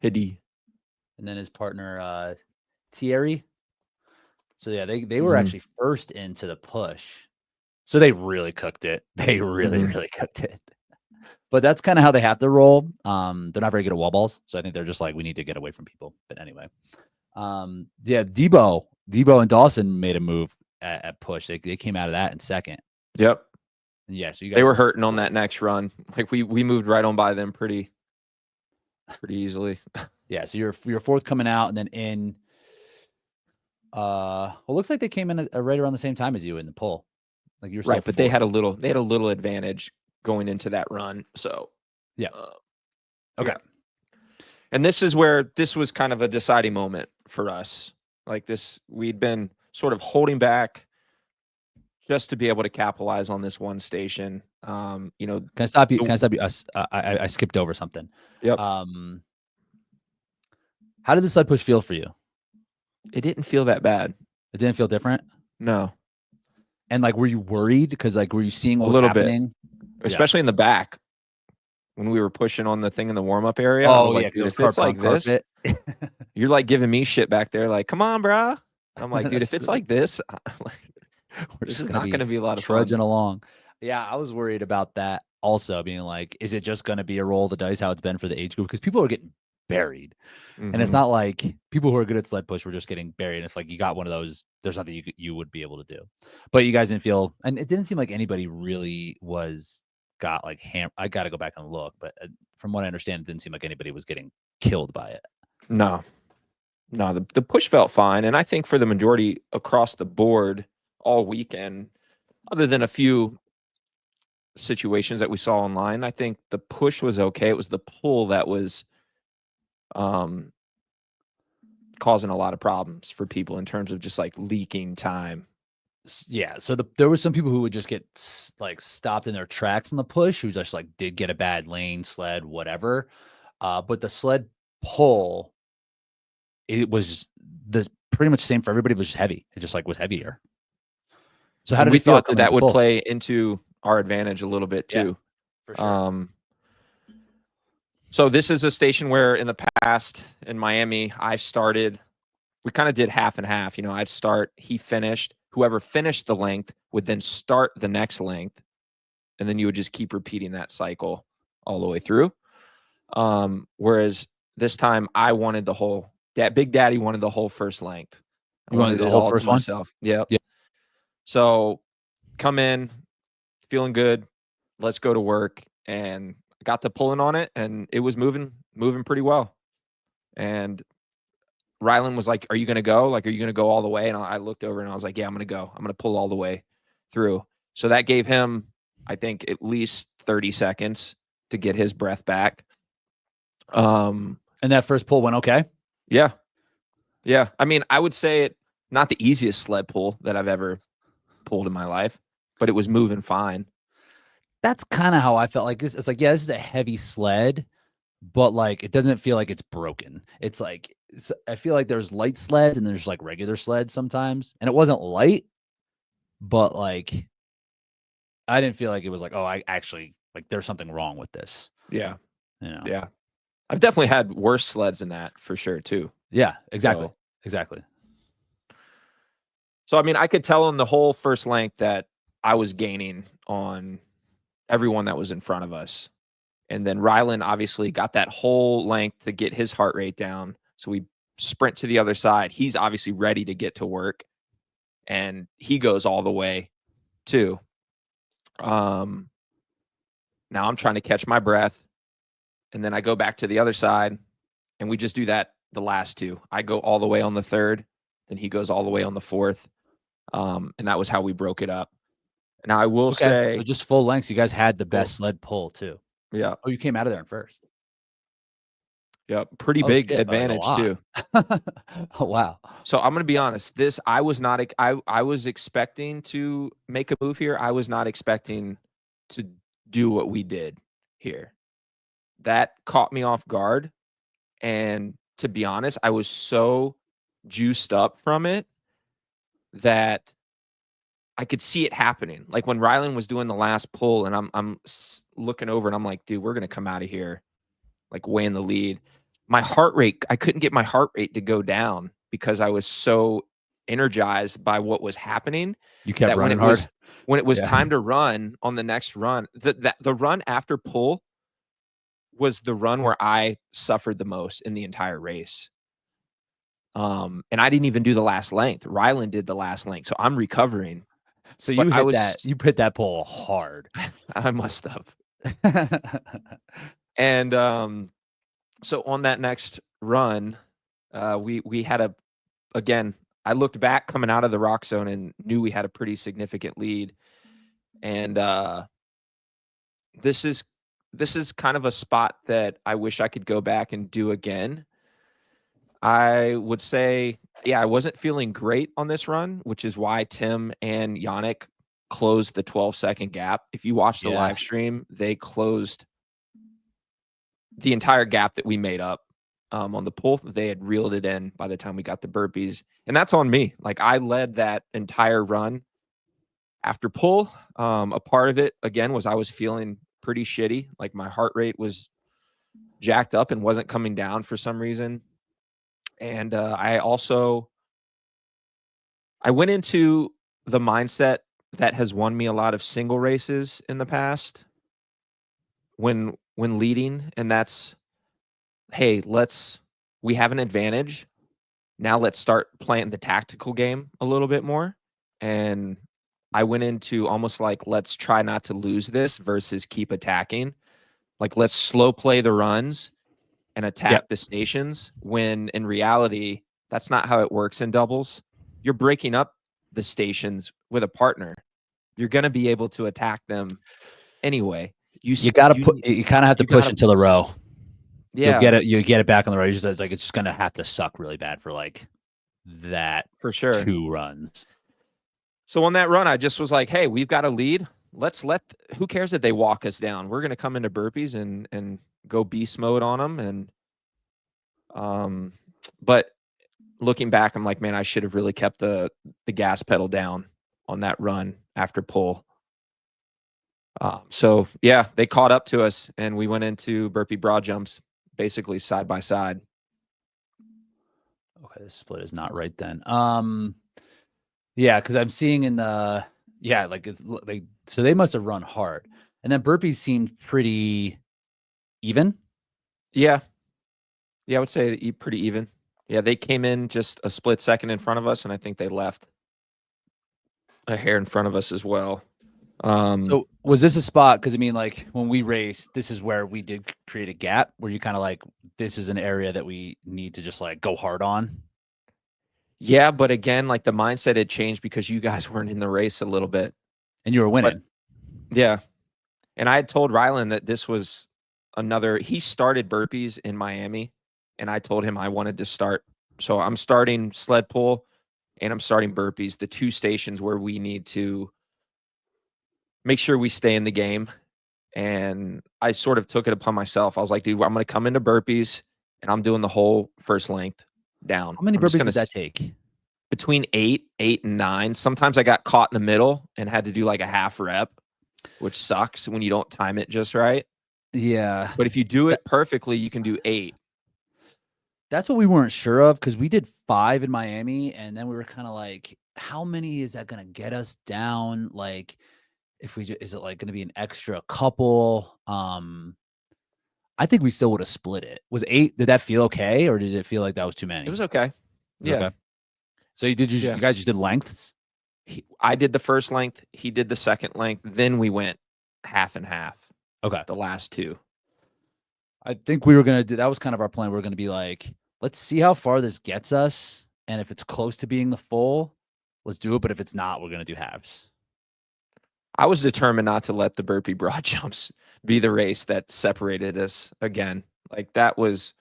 Speaker 2: And
Speaker 1: then his partner Thierry. So yeah, they were actually first into the push. So they really cooked it. They really cooked it. But that's kind of how they have to roll. They're not very good at wall balls, so I think they're just like, we need to get away from people. But anyway, yeah, Debo and Dawson made a move at push. They came out of that in 2nd.
Speaker 2: Yep.
Speaker 1: Yeah, so you guys
Speaker 2: they were hurting on that next run. Like we moved right on by them pretty easily.
Speaker 1: Yeah, so you're 4th coming out, and then in well, looks like they came in right around the same time as you in the pull. Like you're
Speaker 2: right, but they had a little advantage going into that run. So
Speaker 1: yeah. Okay.
Speaker 2: Yeah. And this is where this was kind of a deciding moment for us. Like this, we'd been sort of holding back just to be able to capitalize on this one station. You know,
Speaker 1: can I stop you? I skipped over something.
Speaker 2: Yep.
Speaker 1: How did the sled push feel for you?
Speaker 2: It didn't feel that bad.
Speaker 1: It didn't feel different?
Speaker 2: No.
Speaker 1: And like, were you worried? Because like, were you seeing what was happening?
Speaker 2: Especially in the back when we were pushing on the thing in the warm-up area.
Speaker 1: Oh,
Speaker 2: I was like,
Speaker 1: yeah,
Speaker 2: dude, if it's like this, you're like giving me shit back there. Like, come on, bro. I'm like, dude, if it's like this, this is not going to be a lot of
Speaker 1: trudging
Speaker 2: fun.
Speaker 1: along. Yeah, I was worried about that also, being like, is it just going to be a roll of the dice how it's been for the age group? Because people are getting buried. And it's not like people who are good at sled push were just getting buried. If like you got one of those, there's nothing you would be able to do. But you guys didn't feel, and it didn't seem like anybody really got like I got to go back and look, but from what I understand, it didn't seem like anybody was getting killed by it.
Speaker 2: No, the push felt fine, and I think for the majority across the board all weekend, other than a few situations that we saw online, I think the push was okay. It was the pull that was causing a lot of problems for people in terms of just like leaking time.
Speaker 1: Yeah, so there were some people who would just get like stopped in their tracks on the push, who just like did get a bad lane, sled, whatever. But the sled pull, it was pretty much the same for everybody. It was just heavy. It just like was heavier. So how did we
Speaker 2: thought that would play into our advantage a little bit too?
Speaker 1: Yeah, for sure.
Speaker 2: So this is a station where in the past in Miami, we kind of did half and half. You know, I'd start, he finished. Whoever finished the length would then start the next length. And then you would just keep repeating that cycle all the way through. Whereas this time I wanted Big Daddy wanted the whole first length.
Speaker 1: You wanted the whole first one?
Speaker 2: myself. Yep.
Speaker 1: Yeah.
Speaker 2: So come in feeling good. Let's go to work. And got to pulling on it, and it was moving pretty well. And Rylan was like, "Are you going to go? Like, are you going to go all the way?" And I looked over and I was like, "Yeah, I'm going to go. I'm going to pull all the way through." So that gave him, I think, at least 30 seconds to get his breath back.
Speaker 1: And that first pull went okay?
Speaker 2: Yeah. Yeah. I mean, I would say it not the easiest sled pull that I've ever pulled in my life, but it was moving fine.
Speaker 1: That's kind of how I felt. Like this. It's like, yeah, this is a heavy sled, but like it doesn't feel like it's broken. It's like I feel like there's light sleds and there's like regular sleds sometimes, and it wasn't light, but like I didn't feel like it was like, oh, I actually like there's something wrong with this.
Speaker 2: Yeah.
Speaker 1: You know?
Speaker 2: Yeah. I've definitely had worse sleds than that for sure too.
Speaker 1: Yeah, exactly.
Speaker 2: So,
Speaker 1: exactly.
Speaker 2: So I mean, I could tell in the whole first length that I was gaining on everyone that was in front of us. And then Rylan obviously got that whole length to get his heart rate down. So we sprint to the other side. He's obviously ready to get to work, and he goes all the way too. Now I'm trying to catch my breath, and then I go back to the other side, and we just do that the last two. I go all the way on the third, then he goes all the way on the fourth. And that was how we broke it up. Now I will say,
Speaker 1: so just full lengths. You guys had the best sled pull too.
Speaker 2: Yeah.
Speaker 1: Oh, you came out of there in first.
Speaker 2: Yeah, pretty big advantage too.
Speaker 1: Oh wow.
Speaker 2: So I'm gonna be honest. I was not. I was expecting to make a move here. I was not expecting to do what we did here. That caught me off guard, and to be honest, I was so juiced up from it that I could see it happening. Like when Rylan was doing the last pull, and I'm looking over, and I'm like, dude, we're gonna come out of here like way in the lead. My heart rate, I couldn't get my heart rate to go down because I was so energized by what was happening.
Speaker 1: You kept running hard.
Speaker 2: When it was time to run on the next run, the run after pull was the run where I suffered the most in the entire race. And I didn't even do the last length. Rylan did the last length, so I'm recovering.
Speaker 1: So you hit that pull hard.
Speaker 2: I must have. And so on that next run, we had again, I looked back coming out of the rock zone and knew we had a pretty significant lead. And this is kind of a spot that I wish I could go back and do again. I would say, yeah, I wasn't feeling great on this run, which is why Tim and Yannick closed the 12-second gap. If you watch the live stream, they closed the entire gap that we made up on the pull. They had reeled it in by the time we got the burpees. And that's on me. Like I led that entire run after pull. A part of it, again, was I was feeling pretty shitty. Like my heart rate was jacked up and wasn't coming down for some reason. And I went into the mindset that has won me a lot of single races in the past when leading, and that's, hey, we have an advantage. Now let's start playing the tactical game a little bit more. And I went into almost like, let's try not to lose this versus keep attacking. Like, let's slow play the runs and attack the stations, when in reality, that's not how it works in doubles. You're breaking up the stations with a partner. You're going to be able to attack them anyway. You kind
Speaker 1: of have to push into the row.
Speaker 2: Yeah.
Speaker 1: You get it back on the row. It's just going to have to suck really bad for like that
Speaker 2: for sure
Speaker 1: 2 runs.
Speaker 2: So on that run, I just was like, hey, we've got a lead. Who cares if they walk us down? We're going to come into burpees and go beast mode on them. And, but looking back, I'm like, man, I should have really kept the gas pedal down on that run after pull. So yeah, they caught up to us and we went into burpee broad jumps, basically side by side.
Speaker 1: Okay. The split is not right then. Yeah. Cause I'm seeing in the, so they must've run hard, and then burpees seemed pretty even.
Speaker 2: Yeah. Yeah. I would say pretty even. Yeah. They came in just a split second in front of us, and I think they left a hair in front of us as well.
Speaker 1: So was this a spot? Because I mean, like when we raced, this is where we did create a gap where you kind of like, this is an area that we need to just like go hard on.
Speaker 2: Yeah, but again, like the mindset had changed because you guys weren't in the race a little bit.
Speaker 1: And you were
Speaker 2: But
Speaker 1: winning.
Speaker 2: yeah. And I had told Rylan that this was he started burpees in Miami, and I told him I wanted to start. So I'm starting sled pull and I'm starting burpees, the 2 stations where we need to make sure we stay in the game. And I sort of took it upon myself. I was like, dude, I'm going to come into burpees and I'm doing the whole first length down.
Speaker 1: How many
Speaker 2: I'm just
Speaker 1: burpees
Speaker 2: gonna
Speaker 1: did that take?
Speaker 2: between 8 and 9. Sometimes I got caught in the middle and had to do like a half rep, which sucks when you don't time it just right.
Speaker 1: Yeah.
Speaker 2: But if you do it perfectly, you can do 8.
Speaker 1: That's what we weren't sure of, because we did 5 in Miami, and then we were kind of like, how many is that going to get us down? Like, if we is it like going to be an extra couple? I think we still would have split it. Was 8? Did that feel okay, or did it feel like that was too many?
Speaker 2: It was okay. Yeah.
Speaker 1: Okay. So you guys just did lengths?
Speaker 2: I did the first length. He did the second length. Then we went half and half.
Speaker 1: Okay.
Speaker 2: The last 2.
Speaker 1: I think we were going to do, that was kind of our plan. We are going to be like, let's see how far this gets us. And if it's close to being the full, let's do it. But if it's not, we're going to do halves.
Speaker 2: I was determined not to let the burpee broad jumps be the race that separated us again. Like that was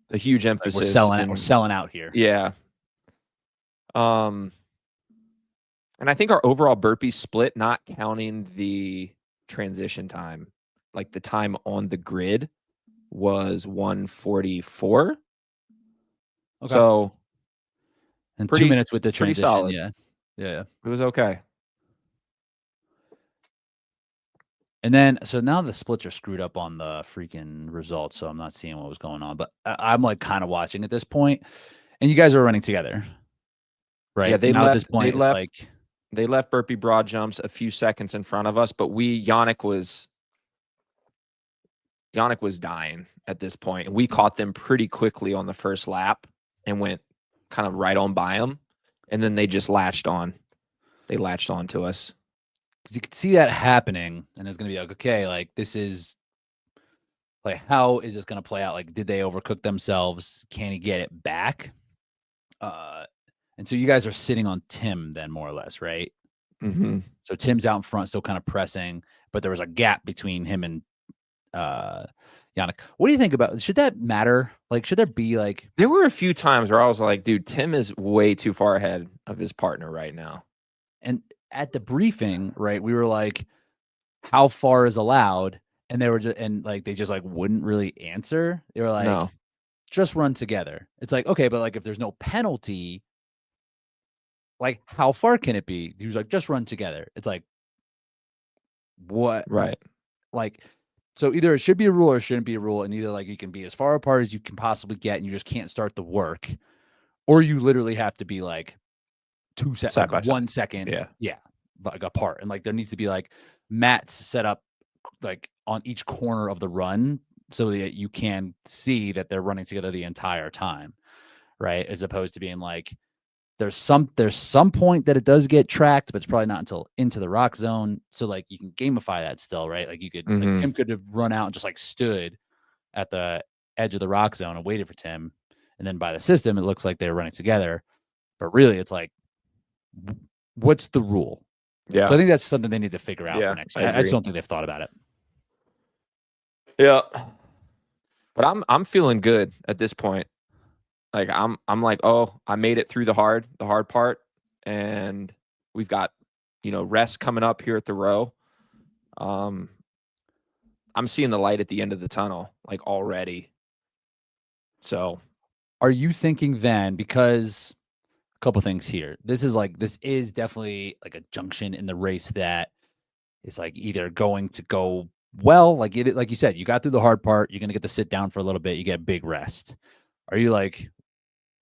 Speaker 2: a huge emphasis.
Speaker 1: Like we're selling out here.
Speaker 2: Yeah. And I think our overall burpee split, not counting the transition time, like the time on the grid, was 1:44.
Speaker 1: Okay.
Speaker 2: So,
Speaker 1: and 2 minutes with the transition.
Speaker 2: Solid.
Speaker 1: Yeah.
Speaker 2: It was okay.
Speaker 1: And then, so now the splits are screwed up on the freaking results, so I'm not seeing what was going on. But I'm like kind of watching at this point, and you guys are running together, right?
Speaker 2: Yeah,
Speaker 1: at this point, it's like
Speaker 2: they left burpee broad jumps a few seconds in front of us, but Yannick was dying at this point, and we caught them pretty quickly on the first lap and went kind of right on by them, and then they just latched on. They latched on to us.
Speaker 1: Because you could see that happening, and it's going to be like, okay, like this is like, how is this going to play out? Like, did they overcook themselves? Can he get it back? And so you guys are sitting on Tim then, more or less, right?
Speaker 2: Mm-hmm.
Speaker 1: So Tim's out in front, still kind of pressing, but there was a gap between him and Yannick. What do you think about, should that matter? Like, should there be like,
Speaker 2: there were a few times where I was like, dude, Tim is way too far ahead of his partner right now.
Speaker 1: And at the briefing, right, we were like, how far is allowed? And they were just, and like, they just like wouldn't really answer. They were like,
Speaker 2: no.
Speaker 1: Just run together. It's like, okay, but like if there's no penalty, like how far can it be? He was like, just run together. It's like, what?
Speaker 2: Right.
Speaker 1: Like, so either it should be a rule or it shouldn't be a rule. And either like you can be as far apart as you can possibly get and you just can't start the work, or you literally have to be like 2 seconds, like 1 second. Yeah. Like apart. And like there needs to be like mats set up like on each corner of the run so that you can see that they're running together the entire time. Right. As opposed to being like, there's some point that it does get tracked, but it's probably not until into the rock zone. So like you can gamify that still, right? Like you could, like Tim could have run out and just like stood at the edge of the rock zone and waited for Tim. And then by the system, it looks like they were running together, but really it's like, what's the rule?
Speaker 2: Yeah.
Speaker 1: So I think that's something they need to figure out for next year. I just don't think they've thought about it.
Speaker 2: Yeah. But I'm feeling good at this point. Like I'm like, oh, I made it through the hard part, and we've got, rest coming up here at the row. I'm seeing the light at the end of the tunnel, like already. So
Speaker 1: are you thinking then, because a couple things here, this is definitely like a junction in the race that is like either going to go well, like you said, you got through the hard part, you're going to get to sit down for a little bit, you get a big rest. Are you like,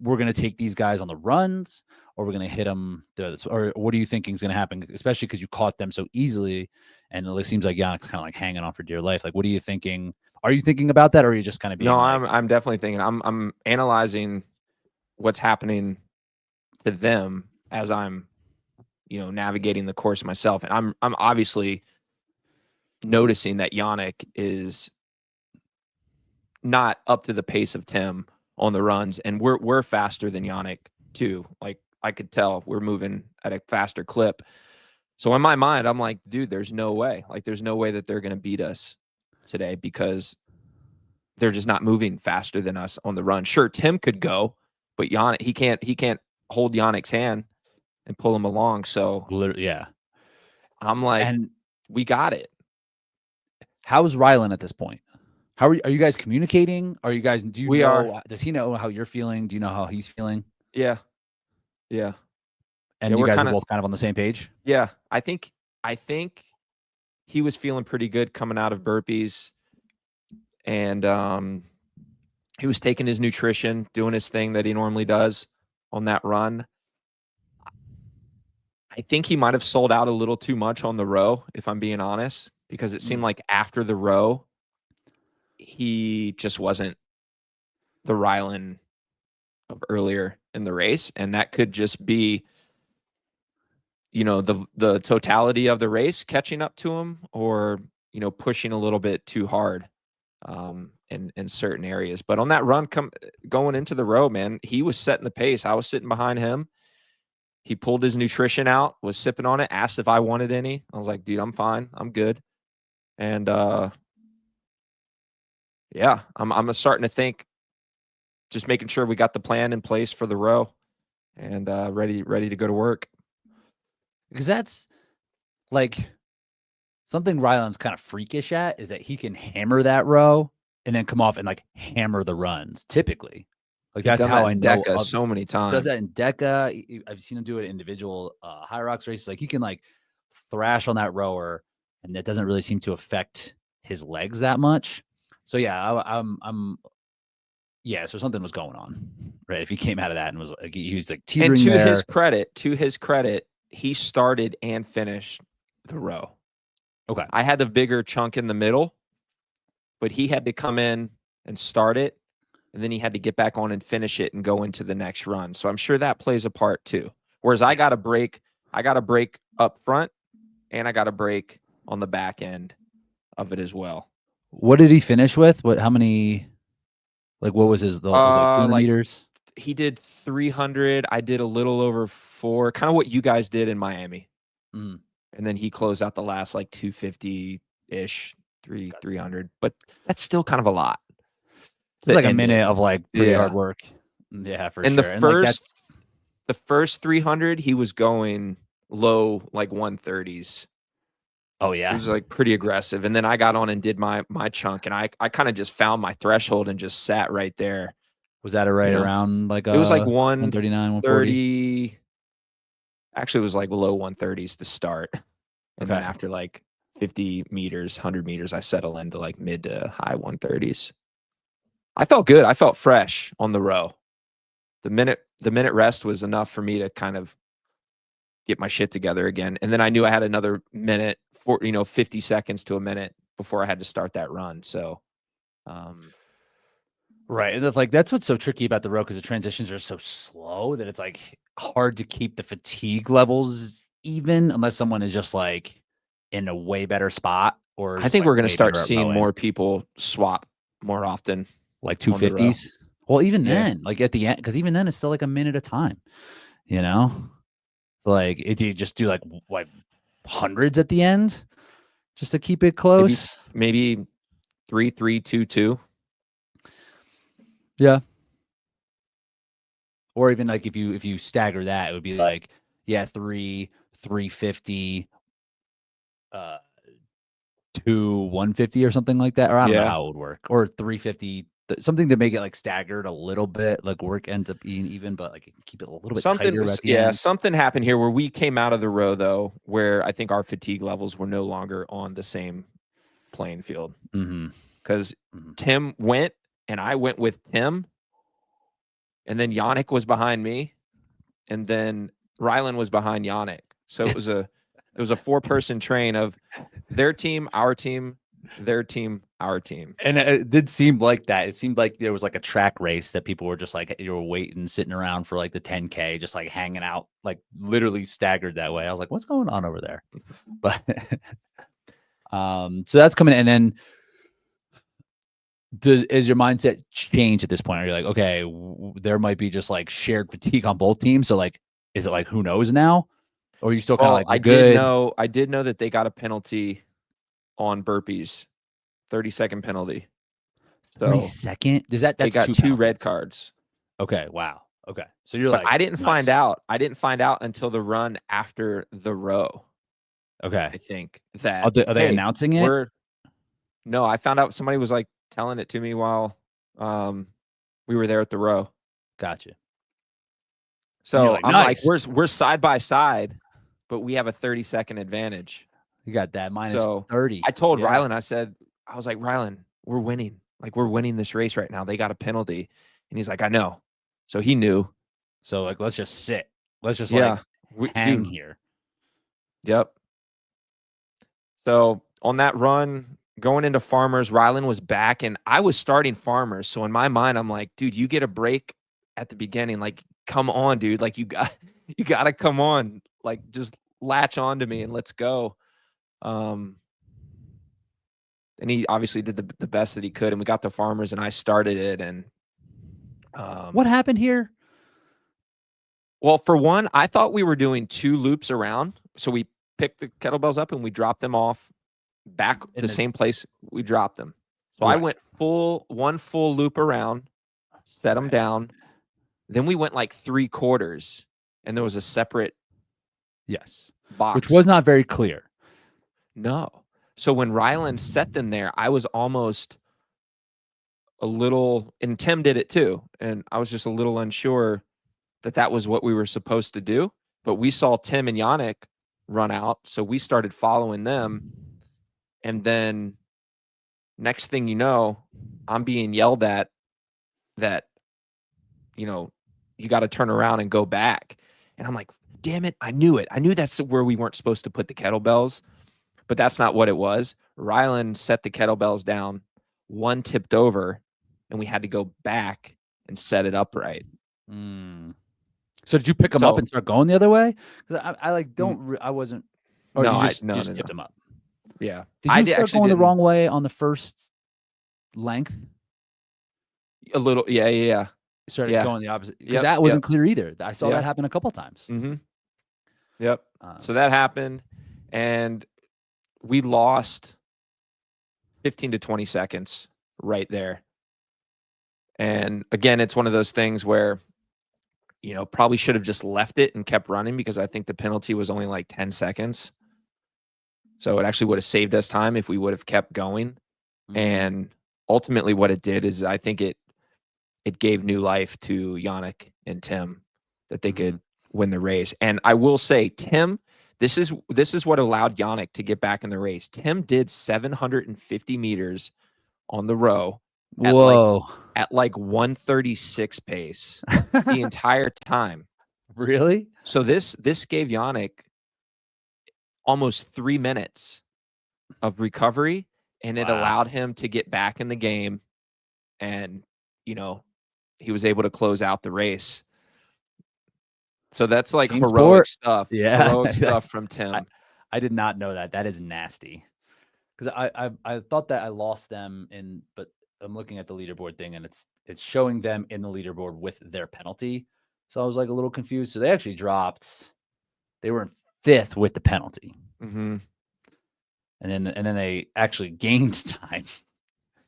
Speaker 1: we're going to take these guys on the runs, or we're going to hit them, or what do you think is going to happen, especially because you caught them so easily, and it seems like Yannick's kind of like hanging on for dear life. Like, what are you thinking? Are you thinking about that, or are you just kind of being
Speaker 2: no,
Speaker 1: like,
Speaker 2: I'm definitely thinking, I'm analyzing what's happening to them as I'm navigating the course myself. And I'm obviously noticing that Yannick is not up to the pace of Tim on the runs, and we're faster than Yannick too. Like, I could tell we're moving at a faster clip. So in my mind, I'm like, dude, there's no way. Like, there's no way that they're going to beat us today because they're just not moving faster than us on the run. Sure, Tim could go, but Yannick, he can't hold Yannick's hand and pull him along. So
Speaker 1: Literally, yeah.
Speaker 2: I'm like,
Speaker 1: And
Speaker 2: we got it.
Speaker 1: how's Rylan at this point? Are you guys communicating? Are you guys, does he know how you're feeling? Do you know how he's feeling?
Speaker 2: Yeah. Yeah.
Speaker 1: And
Speaker 2: yeah,
Speaker 1: you guys are both kind of on the same page?
Speaker 2: Yeah. I think he was feeling pretty good coming out of burpees, and he was taking his nutrition, doing his thing that he normally does on that run. I think he might have sold out a little too much on the row, if I'm being honest, because it seemed like after the row, he just wasn't the Rylan of earlier in the race. And that could just be, the totality of the race catching up to him, or, pushing a little bit too hard in certain areas. But on that run going into the row, man, he was setting the pace. I was sitting behind him. He pulled his nutrition out, was sipping on it, asked if I wanted any. I was like, dude, I'm fine. I'm good. And yeah, I'm starting to think, just making sure we got the plan in place for the row and ready to go to work.
Speaker 1: Because that's like something Rylan's kind of freakish at, is that he can hammer that row and then come off and like hammer the runs typically. Like, that's how I know.
Speaker 2: DECA so many times.
Speaker 1: He does that in DECA. I've seen him do it in individual HYROX races. Like, he can like thrash on that rower, and that doesn't really seem to affect his legs that much. So yeah, so something was going on, right? If he came out of that and was like, he was like teetering
Speaker 2: and
Speaker 1: there.
Speaker 2: To his credit, he started and finished the row.
Speaker 1: Okay.
Speaker 2: I had the bigger chunk in the middle, but he had to come in and start it, and then he had to get back on and finish it and go into the next run. So I'm sure that plays a part too. Whereas I got a break up front, and I got a break on the back end of it as well.
Speaker 1: What did he finish with? How many, like, what was his, was it like 200 meters?
Speaker 2: He did 300. I did a little over 4, kind of what you guys did in Miami.
Speaker 1: Mm.
Speaker 2: And then he closed out the last like 250-ish, 300. But that's still kind of a lot.
Speaker 1: It's like a minute of like pretty hard work. Yeah, for
Speaker 2: and
Speaker 1: sure.
Speaker 2: The first 300, he was going low, like 130s.
Speaker 1: Oh yeah,
Speaker 2: it was like pretty aggressive. And then I got on and did my chunk, and I kind of just found my threshold and just sat right there.
Speaker 1: Was that around like
Speaker 2: it was like
Speaker 1: 139, 140?
Speaker 2: Actually, it was like low 130s to start, and then after like 50 meters, 100 meters, I settle into like mid to high 130s. I felt good. I felt fresh on the row. The minute rest was enough for me to kind of get my shit together again. And then I knew I had another minute, 50 seconds to a minute before I had to start that run. So,
Speaker 1: right. And like, that's what's so tricky about the row, because the transitions are so slow that it's like hard to keep the fatigue levels even, unless someone is just like in a way better spot. Or
Speaker 2: I think we're going to start seeing more people swap more often.
Speaker 1: Like 250s. Well, even then, like at the end, because even then it's still like a minute of time, So like, if you just do like hundreds at the end, just to keep it close,
Speaker 2: maybe 3, 3, 2, 2.
Speaker 1: Yeah. Or even like if you stagger that, it would be like 3, 350, 2, 150 or something like that. Or I don't know how it would work. Or 350. Something to make it like staggered a little bit, like work ends up being even, but like keep it a little bit tighter at the end.
Speaker 2: Something happened here where we came out of the row though, where I think our fatigue levels were no longer on the same playing field. Because Tim went, and I went with Tim, and then Yannick was behind me, and then Rylan was behind Yannick. So it was a 4-person train of their team, our team, their team, our team.
Speaker 1: And it did seem like that. It seemed like there was like a track race that people were just like, you were waiting, sitting around for like the 10K, just like hanging out, like literally staggered that way. I was like, what's going on over there? But so that's coming. And then is your mindset change at this point? Are you like, okay, there might be just like shared fatigue on both teams. So like, is it like, who knows now? Or are you still kind of like,
Speaker 2: I
Speaker 1: good?
Speaker 2: did know that they got a penalty on burpees, 30-second penalty. So
Speaker 1: 30-second? That's
Speaker 2: they got two red cards.
Speaker 1: Okay. Wow. Okay. So you're
Speaker 2: but
Speaker 1: like,
Speaker 2: I didn't find out. I didn't find out until the run after the row.
Speaker 1: Okay.
Speaker 2: I think that
Speaker 1: are they announcing it?
Speaker 2: No, I found out somebody was like telling it to me while we were there at the row.
Speaker 1: Gotcha.
Speaker 2: So
Speaker 1: like,
Speaker 2: I'm
Speaker 1: nice.
Speaker 2: like, we're side by side, but we have a 30-second advantage.
Speaker 1: You got that minus
Speaker 2: so
Speaker 1: 30.
Speaker 2: I told Rylan, I was like, Rylan, we're winning. Like, we're winning this race right now. They got a penalty. And he's like, I know. So he knew.
Speaker 1: So like, let's just sit. Let's just like hang here.
Speaker 2: Yep. So on that run, going into Farmers, Rylan was back and I was starting Farmers. So in my mind, I'm like, dude, you get a break at the beginning. Like, come on, dude. Like, you got to come on. Like, just latch on to me and let's go. And he obviously did the best that he could. And we got the Farmers and I started it. And
Speaker 1: what happened here?
Speaker 2: Well, for one, I thought we were doing 2 loops around. So we picked the kettlebells up and we dropped them off back in the same place we dropped them. So I went one full loop around, set them down. Then we went like 3/4 and there was a separate box.
Speaker 1: Which was not very clear.
Speaker 2: No. So when Rylan set them there, I was almost a little, and Tim did it too. And I was just a little unsure that was what we were supposed to do. But we saw Tim and Yannick run out. So we started following them. And then next thing you know, I'm being yelled at that, you got to turn around and go back. And I'm like, damn it. I knew it. I knew that's where we weren't supposed to put the kettlebells, but that's not what it was. Rylan set the kettlebells down, one tipped over, and we had to go back and set it upright.
Speaker 1: So did you pick them up and start going the other way? Because I wasn't. Or no, you just tipped them up.
Speaker 2: Yeah.
Speaker 1: Did you start going the wrong way on the first length?
Speaker 2: A little. Yeah.
Speaker 1: You started going the opposite. Because that wasn't clear either. I saw that happen a couple times.
Speaker 2: Mm-hmm. Yep. So that happened. And we lost 15 to 20 seconds right there. And again, it's one of those things where, probably should have just left it and kept running because I think the penalty was only like 10 seconds. So it actually would have saved us time if we would have kept going. And ultimately what it did is I think it gave new life to Yannick and Tim that they could win the race. And I will say, Tim, this is what allowed Yannick to get back in the race. Tim did 750 meters on the row at like 136 pace the entire time.
Speaker 1: Really?
Speaker 2: So this gave Yannick almost 3 minutes of recovery, and it allowed him to get back in the game. And, he was able to close out the race. So that's like
Speaker 1: Team
Speaker 2: heroic
Speaker 1: sport.
Speaker 2: stuff.
Speaker 1: Yeah.
Speaker 2: Heroic stuff from Tim.
Speaker 1: I did not know that. That is nasty. Because I thought that I lost them but I'm looking at the leaderboard thing and it's showing them in the leaderboard with their penalty. So I was like a little confused. So they actually dropped. They were in 5th with the penalty.
Speaker 2: Mm-hmm.
Speaker 1: And then they actually gained time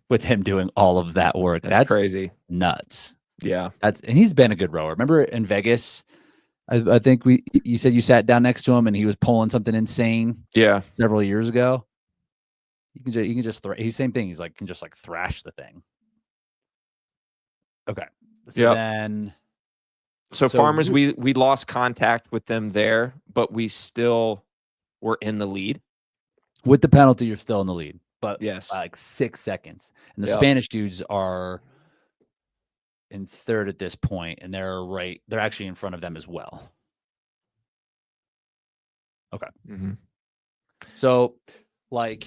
Speaker 1: with him doing all of that work. That's
Speaker 2: crazy.
Speaker 1: Nuts.
Speaker 2: Yeah.
Speaker 1: And he's been a good rower. Remember in Vegas, I think you said you sat down next to him and he was pulling something insane.
Speaker 2: Yeah.
Speaker 1: Several years ago. You can just he's same thing. He's like can just like thrash the thing. Okay. So then
Speaker 2: Farmers, we lost contact with them there, but we still were in the lead.
Speaker 1: With the penalty, you're still in the lead. But
Speaker 2: yes,
Speaker 1: like 6 seconds. And the Spanish dudes are in 3rd at this point, and they're actually in front of them as well. Okay.
Speaker 2: Mm-hmm.
Speaker 1: So like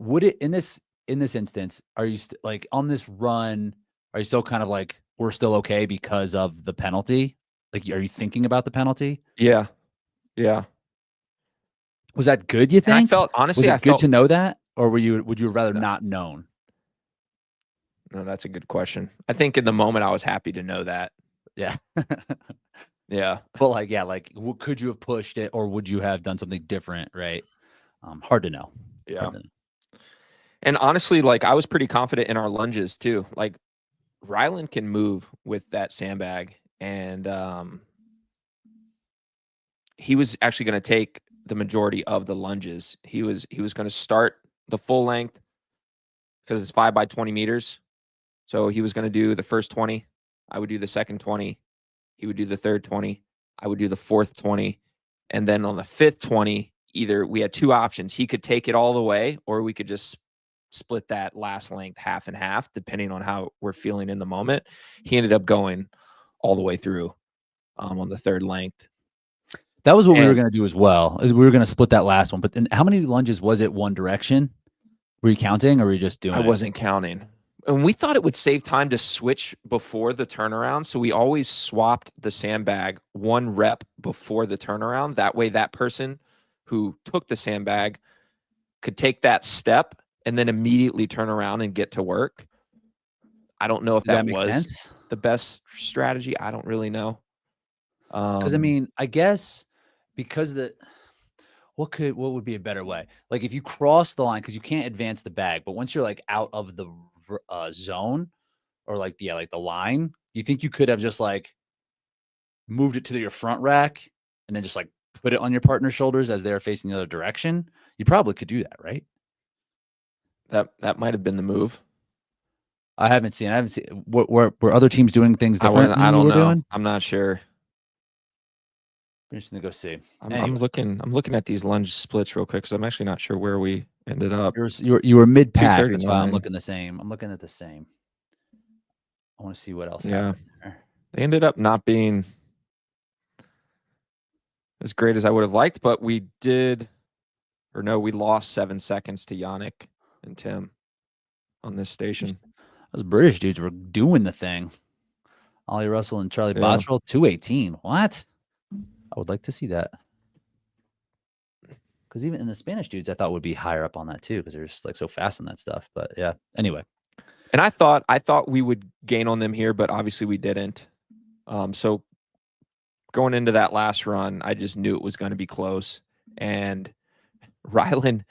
Speaker 1: would it in this instance, are you like on this run, are you still kind of like, we're still okay because of the penalty? Like, are you thinking about the penalty?
Speaker 2: Yeah. Yeah.
Speaker 1: Was that good, you
Speaker 2: And I
Speaker 1: think?
Speaker 2: felt,
Speaker 1: Was
Speaker 2: honestly, I
Speaker 1: it good
Speaker 2: felt,
Speaker 1: to know that? Or would you have rather
Speaker 2: no,
Speaker 1: not known?
Speaker 2: no, that's a good question. I think in the moment I was happy to know that.
Speaker 1: Yeah.
Speaker 2: Yeah.
Speaker 1: But like, yeah, like, could you have pushed it or would you have done something different? Right. Hard to know.
Speaker 2: Yeah.
Speaker 1: Hard to know.
Speaker 2: And honestly, like I was pretty confident in our lunges too. Like Rylan can move with that sandbag, and he was actually going to take the majority of the lunges. He was going to start the full length because it's 5 by 20 meters. So he was going to do the first 20. I would do the second 20. He would do the third 20. I would do the fourth 20. And then on the fifth 20, either we had two options. He could take it all the way, or we could just split that last length half and half, depending on how we're feeling in the moment. He ended up going all the way through on the third length.
Speaker 1: That was what we were going to do as well. Is we were going to split that last one. But then how many lunges was it one direction? Were you counting or were you just doing
Speaker 2: I wasn't counting. And we thought it would save time to switch before the turnaround. So we always swapped the sandbag one rep before the turnaround. That way that person who took the sandbag could take that step and then immediately turn around and get to work. I don't know if that
Speaker 1: makes
Speaker 2: was
Speaker 1: sense?
Speaker 2: the best strategy. I don't really know.
Speaker 1: Because I mean, I guess because what would be a better way? Like if you cross the line, because you can't advance the bag, but once you're like out of the zone or like the line, do you think you could have just like moved it to your front rack and then just like put it on your partner's shoulders as they're facing the other direction? You probably could do that, right?
Speaker 2: That might have been the move.
Speaker 1: I haven't seen what were other teams doing things different than
Speaker 2: I
Speaker 1: you
Speaker 2: don't
Speaker 1: were
Speaker 2: know.
Speaker 1: doing?
Speaker 2: I'm not sure.
Speaker 1: Interesting to go see.
Speaker 2: I'm looking at these lunge splits real quick because I'm actually not sure where we ended up.
Speaker 1: You were mid pack. That's why I'm
Speaker 2: 239.
Speaker 1: looking the same. I'm looking at the same. I want to see what else
Speaker 2: Yeah.
Speaker 1: happened there.
Speaker 2: They ended up not being as great as I would have liked, but we lost 7 seconds to Yannick and Tim on this station.
Speaker 1: Those British dudes were doing the thing. Ollie Russell and Charlie Bottrell, 218. What? I would like to see that. Because even in the Spanish dudes, I thought would be higher up on that too, because they're just like so fast on that stuff. But yeah, anyway.
Speaker 2: And I thought we would gain on them here, but obviously we didn't. So going into that last run, I just knew it was going to be close. And Rylan,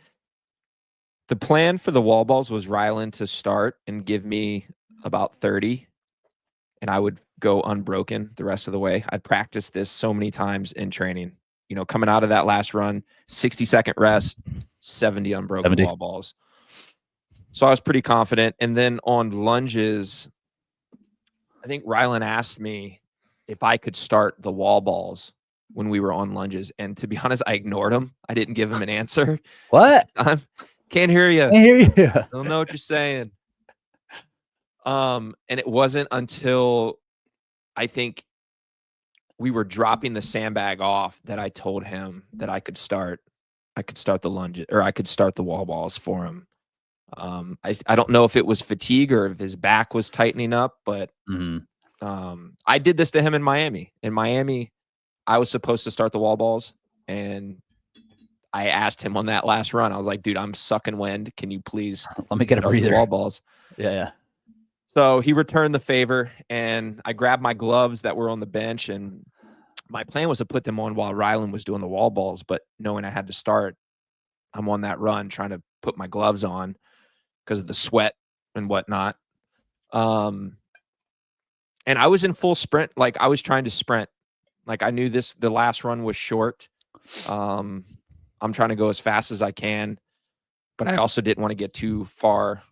Speaker 2: the plan for the wall balls was Rylan to start and give me about 30, and I would go unbroken the rest of the way. I'd practiced this so many times in training. You know, coming out of that last run, 60-second rest, 70 unbroken
Speaker 1: 70.
Speaker 2: wall balls. So I was pretty confident. And then on lunges, I think Rylan asked me if I could start the wall balls when we were on lunges. And to be honest, I ignored him. I didn't give him an answer.
Speaker 1: What?
Speaker 2: Can't hear you.
Speaker 1: I hear you.
Speaker 2: Don't know what you're saying. And it wasn't until I think we were dropping the sandbag off that I told him that I could start the lunge, or I could start the wall balls for him. I don't know if it was fatigue or if his back was tightening up, but I did this to him in Miami. In Miami, I was supposed to start the wall balls, and I asked him on that last run. I was like, dude, I'm sucking wind. Can you please
Speaker 1: let me get a breather?
Speaker 2: Wall balls.
Speaker 1: Yeah.
Speaker 2: So he returned the favor, and I grabbed my gloves that were on the bench, and my plan was to put them on while Rylan was doing the wall balls, but knowing I had to start, I'm on that run trying to put my gloves on because of the sweat and whatnot. And I was in full sprint. Like I was trying to sprint. Like I knew the last run was short. I'm trying to go as fast as I can, but I also didn't want to get too far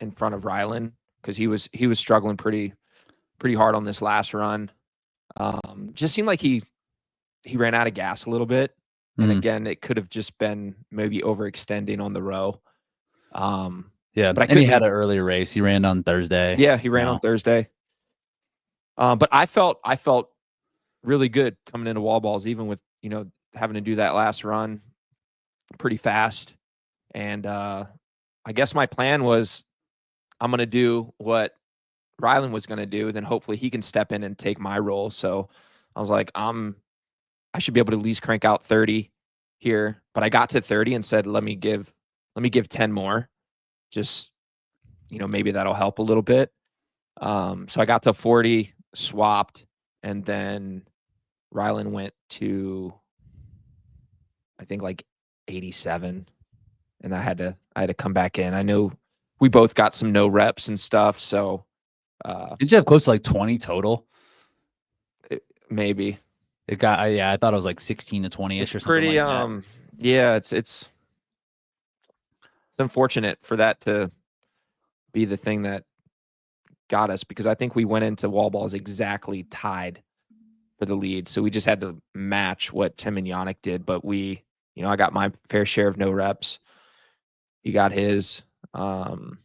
Speaker 2: in front of Rylan because he was struggling pretty hard on this last run. Just seemed like he ran out of gas a little bit. And again, it could have just been maybe overextending on the row.
Speaker 1: Yeah, but he had an earlier race. He ran on Thursday.
Speaker 2: Yeah, he ran on Thursday. But I felt really good coming into wall balls, even with, having to do that last run pretty fast. And I guess my plan was I'm going to do what Rylan was going to do. Then hopefully he can step in and take my role. So I was like, I should be able to at least crank out 30 here. But I got to 30 and said, let me give 10 more. Just, maybe that'll help a little bit. So I got to 40, swapped, and then Rylan went to, I think, like 87, and I had to come back in. I know we both got some no reps and stuff, so
Speaker 1: did you have close to like 20 total?
Speaker 2: Maybe
Speaker 1: it got. I thought it was like 16 to 20ish or something
Speaker 2: pretty,
Speaker 1: like that.
Speaker 2: Yeah, it's unfortunate for that to be the thing that got us, because I think we went into wall balls exactly tied for the lead. So we just had to match what Tim and Yannick did. But I got my fair share of no reps. He got his.
Speaker 1: And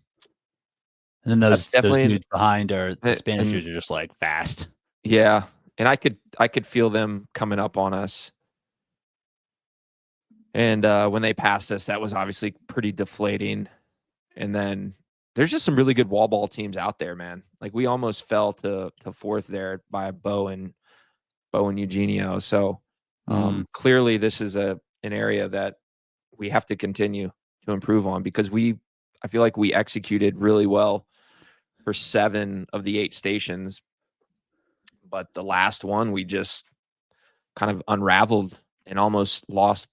Speaker 1: then those dudes behind are the Spanish dudes are just like fast.
Speaker 2: Yeah. And I could feel them coming up on us. And when they passed us, that was obviously pretty deflating. And then there's just some really good wall ball teams out there, man. Like we almost fell to fourth there by Bo and Eugenio. So clearly this is an area that we have to continue to improve on, because I feel like we executed really well for 7 of the 8 stations. But the last one, we just kind of unraveled and almost lost,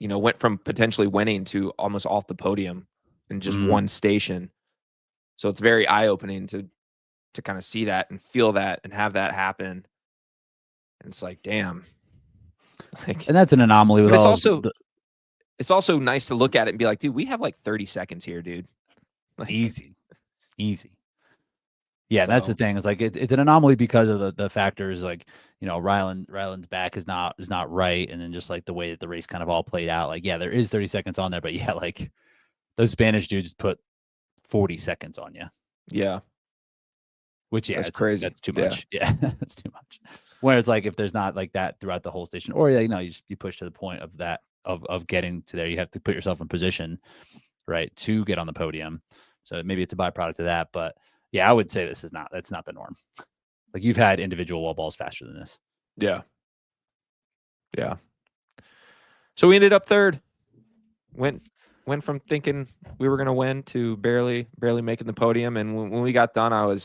Speaker 2: went from potentially winning to almost off the podium in just one station. So it's very eye-opening to kind of see that and feel that and have that happen. And it's like, damn.
Speaker 1: And that's an anomaly with
Speaker 2: it's also nice to look at it and be like, dude, we have like 30 seconds here, dude. Like,
Speaker 1: easy. Yeah, so that's the thing. It's like it's an anomaly because of the factors, like, Rylan's back is not right, and then just like the way that the race kind of all played out. Like, yeah, there is 30 seconds on there, but yeah, like those Spanish dudes put 40 seconds on you.
Speaker 2: Yeah.
Speaker 1: Which, yeah,
Speaker 2: that's crazy.
Speaker 1: That's too much. Yeah, that's too much. Where it's like if there's not like that throughout the whole station, or you push to the point of that of getting to there, you have to put yourself in position, right, to get on the podium. So maybe it's a byproduct of that, but yeah, I would say that's not the norm. Like you've had individual wall balls faster than this.
Speaker 2: Yeah. So we ended up third. Went from thinking we were going to win to barely making the podium. And when we got done, I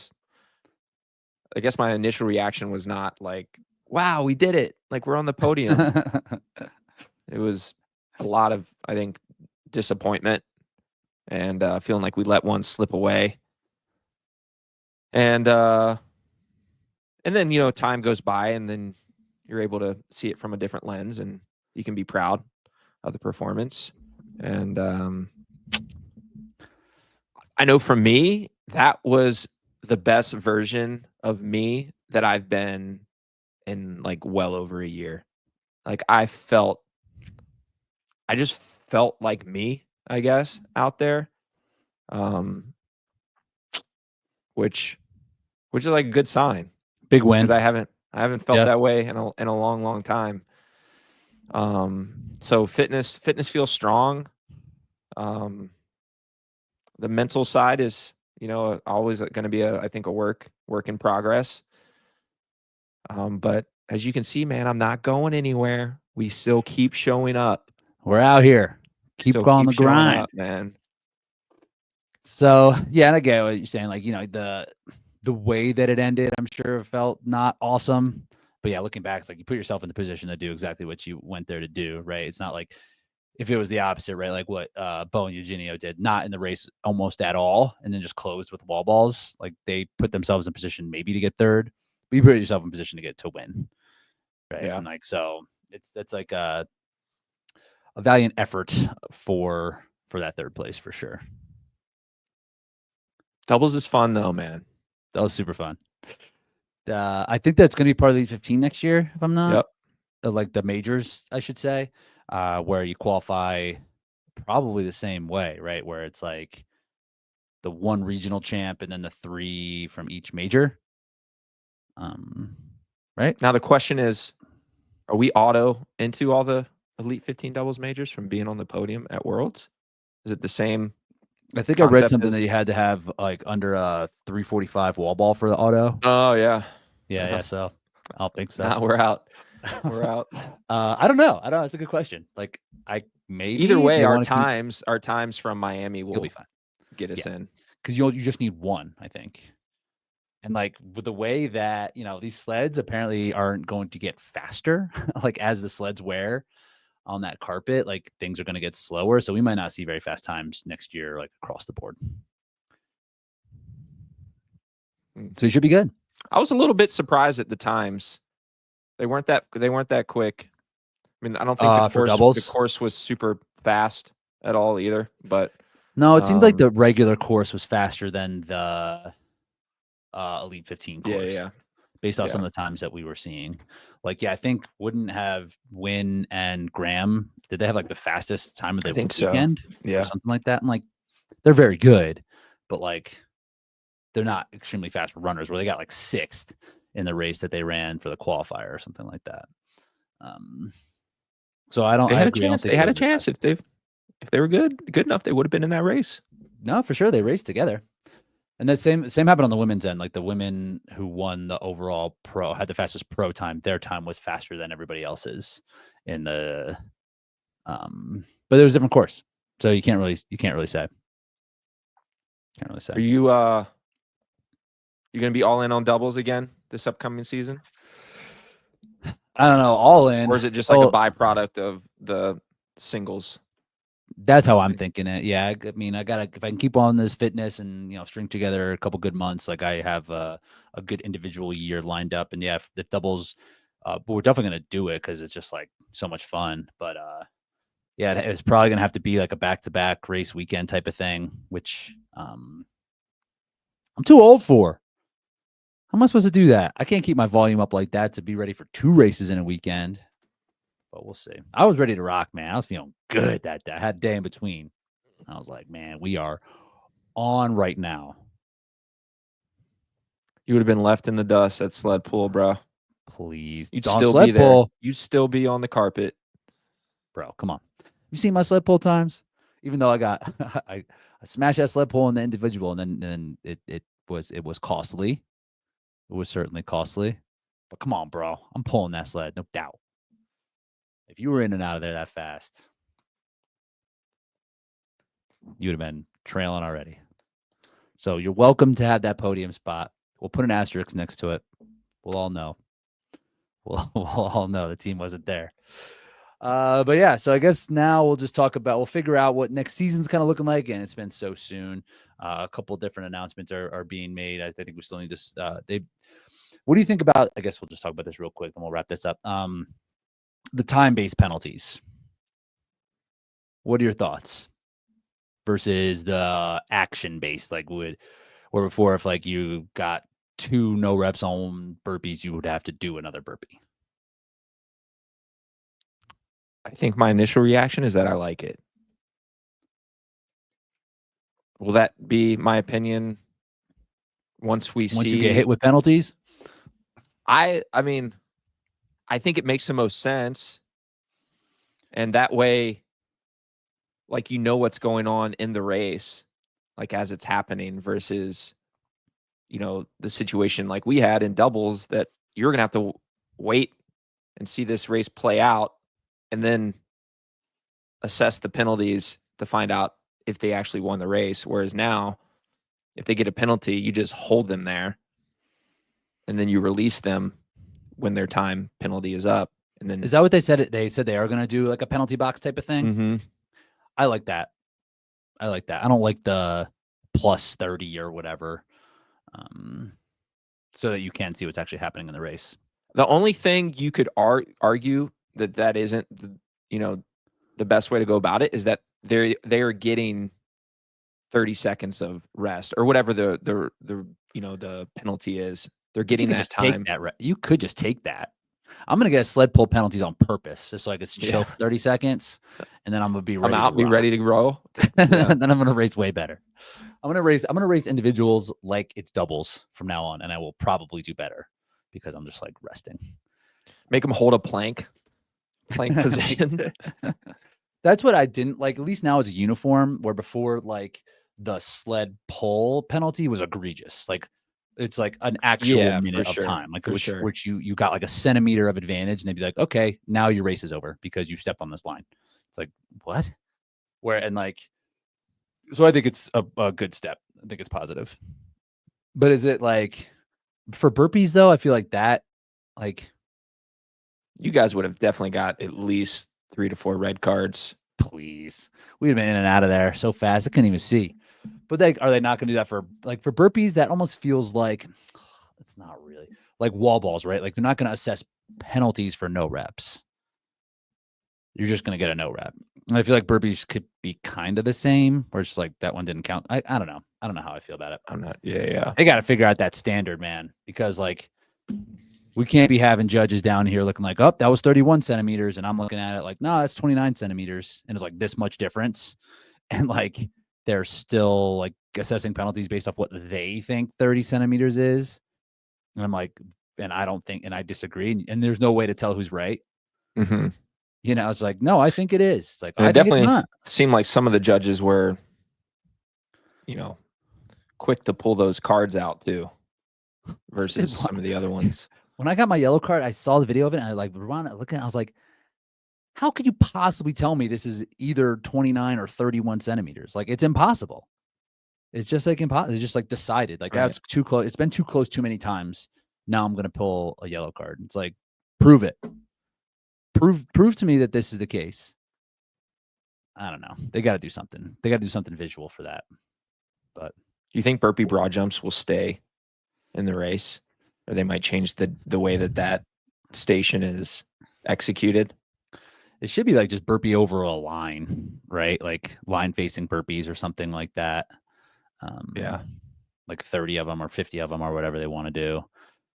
Speaker 2: guess my initial reaction was not like, wow, we did it. Like we're on the podium. It was a lot of, I think, disappointment and feeling like we let one slip away. And then, time goes by and then you're able to see it from a different lens and you can be proud of the performance. And I know for me, that was the best version of me that I've been in like well over a year. Like I just felt like me, I guess, out there. Which is like a good sign.
Speaker 1: Big win.
Speaker 2: Because I haven't felt that way in a long, long time. So fitness feels strong. The mental side is, always going to be I think a work in progress. But as you can see, man, I'm not going anywhere. We still keep showing up.
Speaker 1: We're out here. Keep on the grind,
Speaker 2: up, man.
Speaker 1: So yeah, and I get what you're saying. Like, the way that it ended, I'm sure it felt not awesome. But yeah, looking back, it's like you put yourself in the position to do exactly what you went there to do, right? It's not like if it was the opposite, right? Like what Bo and Eugenio did, not in the race almost at all, and then just closed with wall balls. Like they put themselves in position maybe to get third, but you put yourself in position to win, right?
Speaker 2: Yeah.
Speaker 1: And like so, that's like a valiant effort for that third place for sure.
Speaker 2: Doubles is fun though, man.
Speaker 1: That was super fun. I think that's going to be part of the 15 next year, if I'm not.
Speaker 2: Yep.
Speaker 1: Like the majors, I should say, where you qualify probably the same way, right? Where it's like the one regional champ and then the 3 from each major. Right?
Speaker 2: Now the question is, are we auto into all the Elite 15 doubles majors from being on the podium at Worlds? Is it the same?
Speaker 1: I think I read
Speaker 2: Concept
Speaker 1: something
Speaker 2: is-
Speaker 1: that you had to have like under a 345 wall ball for the auto.
Speaker 2: Oh yeah.
Speaker 1: Yeah. So I don't think so.
Speaker 2: Nah, we're out. We're out.
Speaker 1: I don't know. That's a good question. Like maybe
Speaker 2: Either way,
Speaker 1: they
Speaker 2: our
Speaker 1: wanna keep-
Speaker 2: times from Miami
Speaker 1: you'll
Speaker 2: will
Speaker 1: be fine
Speaker 2: get us in.
Speaker 1: because you just need one, I think. And like with the way that these sleds apparently aren't going to get faster, like as the sleds wear on that carpet, like things are going to get slower. So we might not see very fast times next year, like across the board. So you should be good.
Speaker 2: I was a little bit surprised at the times. They weren't that quick. I mean, I don't think the course was super fast at all either. But
Speaker 1: no, it seemed like the regular course was faster than the Elite 15 course.
Speaker 2: Yeah.
Speaker 1: Based on some of the times that we were seeing. Like, I think wouldn't have Wynn and Graham, did they have like the fastest time of the weekend?
Speaker 2: So. Yeah.
Speaker 1: Or something like that. And like, they're very good, but like, they're not extremely fast runners where they got like 6th in the race that they ran for the qualifier or something like that. So I don't.
Speaker 2: They had a chance. They had a chance if they were good enough, they would have been in that race.
Speaker 1: No, for sure, they raced together. And that same happened on the women's end. Like the women who won the overall pro had the fastest pro time. Their time was faster than everybody else's in the. But it was a different course, so you can't really say. Can't really say.
Speaker 2: Are you going to be all in on doubles again this upcoming season?
Speaker 1: I don't know, all in,
Speaker 2: or is it just like a byproduct of the singles?
Speaker 1: That's how I'm thinking it. Yeah, I mean, if I can keep on this fitness and string together a couple good months, like I have a good individual year lined up, and yeah, if the doubles, but we're definitely gonna do it because it's just like so much fun. But yeah, it's probably gonna have to be like a back-to-back race weekend type of thing, which I'm too old for. How am I supposed to do that? I can't keep my volume up like that to be ready for 2 races in a weekend. But we'll see. I was ready to rock, man. I was feeling good that day. I had a day in between. I was like, man, we are on right now.
Speaker 2: You would have been left in the dust at sled pull, bro.
Speaker 1: Please.
Speaker 2: You'd still be there. You'd still be on the carpet.
Speaker 1: Bro, come on. You seen my sled pull times? Even though I got I smashed that sled pull in the individual, and then it was costly. It was certainly costly. But come on, bro. I'm pulling that sled, no doubt. If you were in and out of there that fast, you would have been trailing already. So you're welcome to have that podium spot. We'll put an asterisk next to it. We'll all know. We'll all know the team wasn't there. But yeah, so I guess now we'll figure out what next season's kind of looking like. And it's been so soon. A couple different announcements are being made. I think we still need to, what do you think about, I guess we'll just talk about this real quick and we'll wrap this up. The time-based penalties. What are your thoughts versus the action-based? Like where before, if like you got 2 no reps on burpees, you would have to do another burpee.
Speaker 2: I think my initial reaction is that I like it. Will that be my opinion once you
Speaker 1: get hit with penalties?
Speaker 2: I mean, I think it makes the most sense. And that way, like, what's going on in the race, like as it's happening versus, the situation like we had in doubles that you're going to have to wait and see this race play out and then assess the penalties to find out if they actually won the race. Whereas now, if they get a penalty, you just hold them there and then you release them when their time penalty is up. And then
Speaker 1: is that what they said? They said they are going to do like a penalty box type of thing.
Speaker 2: Mm-hmm.
Speaker 1: I like that. I don't like the plus 30 or whatever. So that you can see what's actually happening in the race.
Speaker 2: The only thing you could argue that isn't the best way to go about it is that they are getting 30 seconds of rest or whatever the penalty is. They're getting that time.
Speaker 1: You could just take that. I'm gonna get sled pull penalties on purpose just so I can chill for 30 seconds, and then I'm gonna be ready
Speaker 2: to grow.
Speaker 1: And then I'm gonna race way better. I'm gonna race individuals like it's doubles from now on, and I will probably do better because I'm just like resting.
Speaker 2: Make them hold a plank position.
Speaker 1: That's what I didn't like. At least now it's a uniform, where before, like, the sled pull penalty was egregious. Like, it's like an actual
Speaker 2: Yeah,
Speaker 1: minute
Speaker 2: for
Speaker 1: of
Speaker 2: sure.
Speaker 1: time, like,
Speaker 2: For
Speaker 1: which
Speaker 2: sure.
Speaker 1: you got like a centimeter of advantage, and they'd be like, okay, now your race is over because you stepped on this line. It's like, what? Where, and like, so I think it's a good step. I think it's positive. But is it like for burpees though? I feel like that, like,
Speaker 2: You guys would have definitely got at least 3 to 4 red cards.
Speaker 1: please, we'd have been in and out of there so fast I couldn't even see. But are they not going to do that for burpees? That almost feels like it's not really like wall balls, right? Like, they're not going to assess penalties for no reps. You're just going to get a no rep. And I feel like burpees could be kind of the same, where it's just like that one didn't count. I don't know. I don't know how I feel about it.
Speaker 2: I'm not. Yeah.
Speaker 1: They got to figure out that standard, man, because like we can't be having judges down here looking like, oh, that was 31 centimeters. And I'm looking at it like, no, that's 29 centimeters. And it's like this much difference. And like, they're still like assessing penalties based off what they think 30 centimeters is. And I'm like, and I don't think, and I disagree. And there's no way to tell who's right.
Speaker 2: Mm-hmm.
Speaker 1: You know, it's like, no, I think it is. It's like,
Speaker 2: And
Speaker 1: I
Speaker 2: it
Speaker 1: think it's
Speaker 2: definitely
Speaker 1: not.
Speaker 2: seemed like some of the judges were, quick to pull those cards out too, versus some of the other ones.
Speaker 1: When I got my yellow card, I saw the video of it, and I like looking, I was like, how could you possibly tell me this is either 29 or 31 centimeters? Like, it's impossible. It's just like impossible. It's just like decided. Like, that's too close. It's been too close too many times. Now I'm going to pull a yellow card. It's like, prove it. Prove to me that this is the case. I don't know. They got to do something. They got to do something visual for that. But
Speaker 2: do you think burpee broad jumps will stay in the race, or they might change the way that station is executed?
Speaker 1: It should be like just burpee over a line, right? Like line facing burpees or something like that.
Speaker 2: Yeah.
Speaker 1: Like 30 of them or 50 of them or whatever they want to do.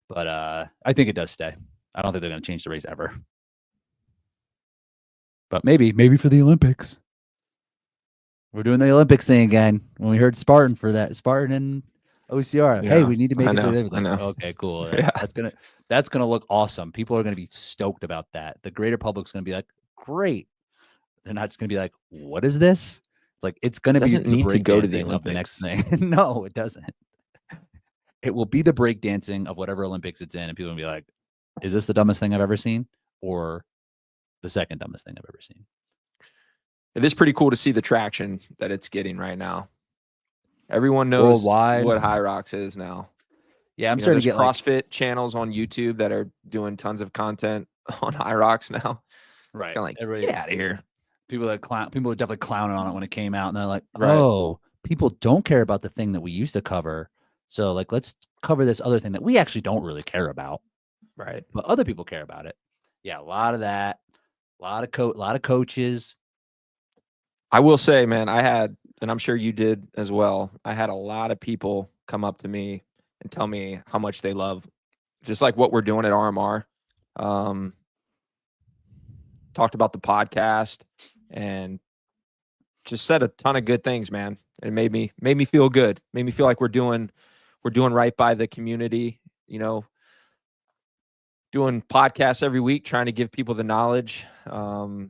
Speaker 1: But I think it does stay. I don't think they're going to change the race ever. But maybe for the Olympics. We're doing the Olympics thing again. When we heard Spartan for that, Spartan and OCR. Yeah, hey, we need to make it to the Olympics. Like, okay, cool. Yeah. That's gonna look awesome. People are gonna be stoked about that. The greater public's gonna be like, great. They're not just gonna be like, what is this? It's like, it's gonna be
Speaker 2: doesn't need to go to the
Speaker 1: Olympics of the next thing. No, it doesn't. It will be the breakdancing of whatever Olympics it's in, and people will be like, is this the dumbest thing I've ever seen, or the second dumbest thing I've ever seen?
Speaker 2: It is pretty cool to see the traction that it's getting right now. Everyone knows
Speaker 1: worldwide
Speaker 2: what HYROX is now.
Speaker 1: Yeah, I'm starting to get
Speaker 2: CrossFit channels on YouTube that are doing tons of content on HYROX now.
Speaker 1: Right.
Speaker 2: It's like, get out of here.
Speaker 1: People were definitely clowning on it when it came out, and they're like, oh, people don't care about the thing that we used to cover. So like, let's cover this other thing that we actually don't really care about.
Speaker 2: Right.
Speaker 1: But other people care about it. Yeah, a lot of that. A lot of coaches.
Speaker 2: I will say, man, I had, and I'm sure you did as well, I had a lot of people come up to me and tell me how much they love just like what we're doing at RMR. Talked about the podcast and just said a ton of good things, man. It made me feel good. Made me feel like we're doing right by the community, doing podcasts every week, trying to give people the knowledge to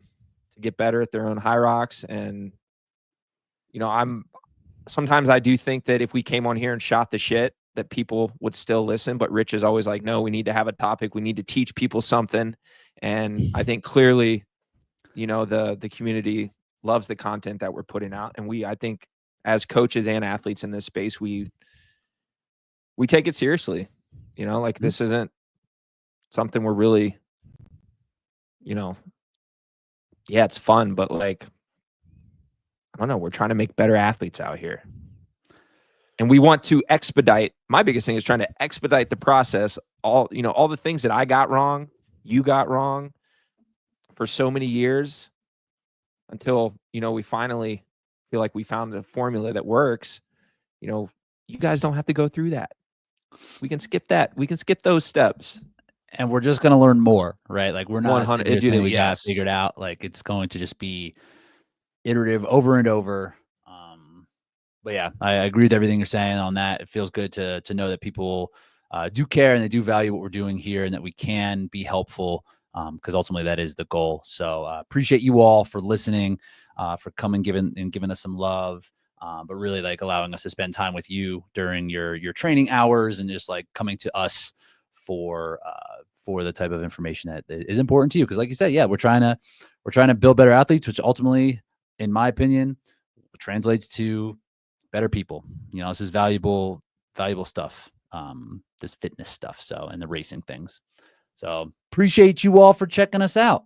Speaker 2: get better at their own HYROX. And, sometimes I do think that if we came on here and shot the shit, that people would still listen. But Rich is always like, no, we need to have a topic. We need to teach people something. And I think clearly, the community loves the content that we're putting out. And I think as coaches and athletes in this space, we take it seriously, this isn't something we're really, yeah, it's fun, but like, I don't know, we're trying to make better athletes out here. And we want to expedite. My biggest thing is trying to expedite the process. All the things that I got wrong, you got wrong for so many years until, we finally feel like we found a formula that works. You guys don't have to go through that. We can skip that. We can skip those steps.
Speaker 1: And we're just going to learn more, right? Like, we're not
Speaker 2: 100.
Speaker 1: We got figured out. Like, it's going to just be iterative over and over. But yeah, I agree with everything you're saying on that. It feels good to know that people do care and they do value what we're doing here, and that we can be helpful because ultimately that is the goal. So appreciate you all for listening, for coming, giving us some love, but really like allowing us to spend time with you during your training hours and just like coming to us for the type of information that is important to you. Because like you said, yeah, we're trying to build better athletes, which ultimately, in my opinion, translates to better people. This is valuable stuff, this fitness stuff. So, and the racing things. So appreciate you all for checking us out.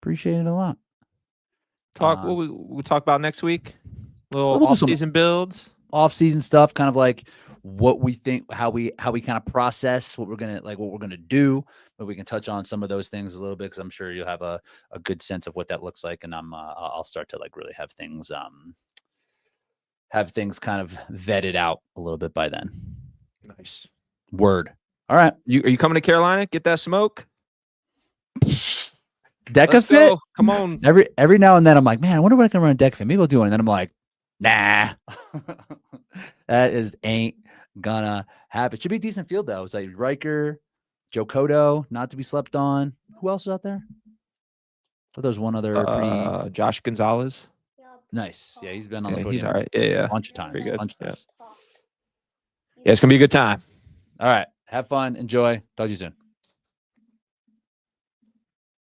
Speaker 1: Appreciate it a lot.
Speaker 2: What we'll talk about next week. Little
Speaker 1: We'll
Speaker 2: off-season builds.
Speaker 1: Off-season stuff, kind of like what we think, how we kind of process what we're gonna do. But we can touch on some of those things a little bit, because I'm sure you'll have a good sense of what that looks like, and I'll start to like really have things kind of vetted out a little bit by then.
Speaker 2: Nice.
Speaker 1: Word. All right.
Speaker 2: Are you coming to Carolina? Get that smoke.
Speaker 1: Deca fit.
Speaker 2: Come on.
Speaker 1: Every now and then I'm like, man, I wonder what I can run a Deca fit. Maybe I'll do it. And then I'm like, nah. That ain't gonna happen. Should be a decent field though. It's like Riker, Joe Cotto, not to be slept on. Who else is out there? Oh, there's one other pretty
Speaker 2: Josh Gonzalez.
Speaker 1: Nice. Yeah, he's been on the podium.
Speaker 2: He's all right. Yeah.
Speaker 1: A bunch of times.
Speaker 2: Pretty good.
Speaker 1: Yeah,
Speaker 2: it's gonna be a good time.
Speaker 1: All right. Have fun. Enjoy. Talk to you soon.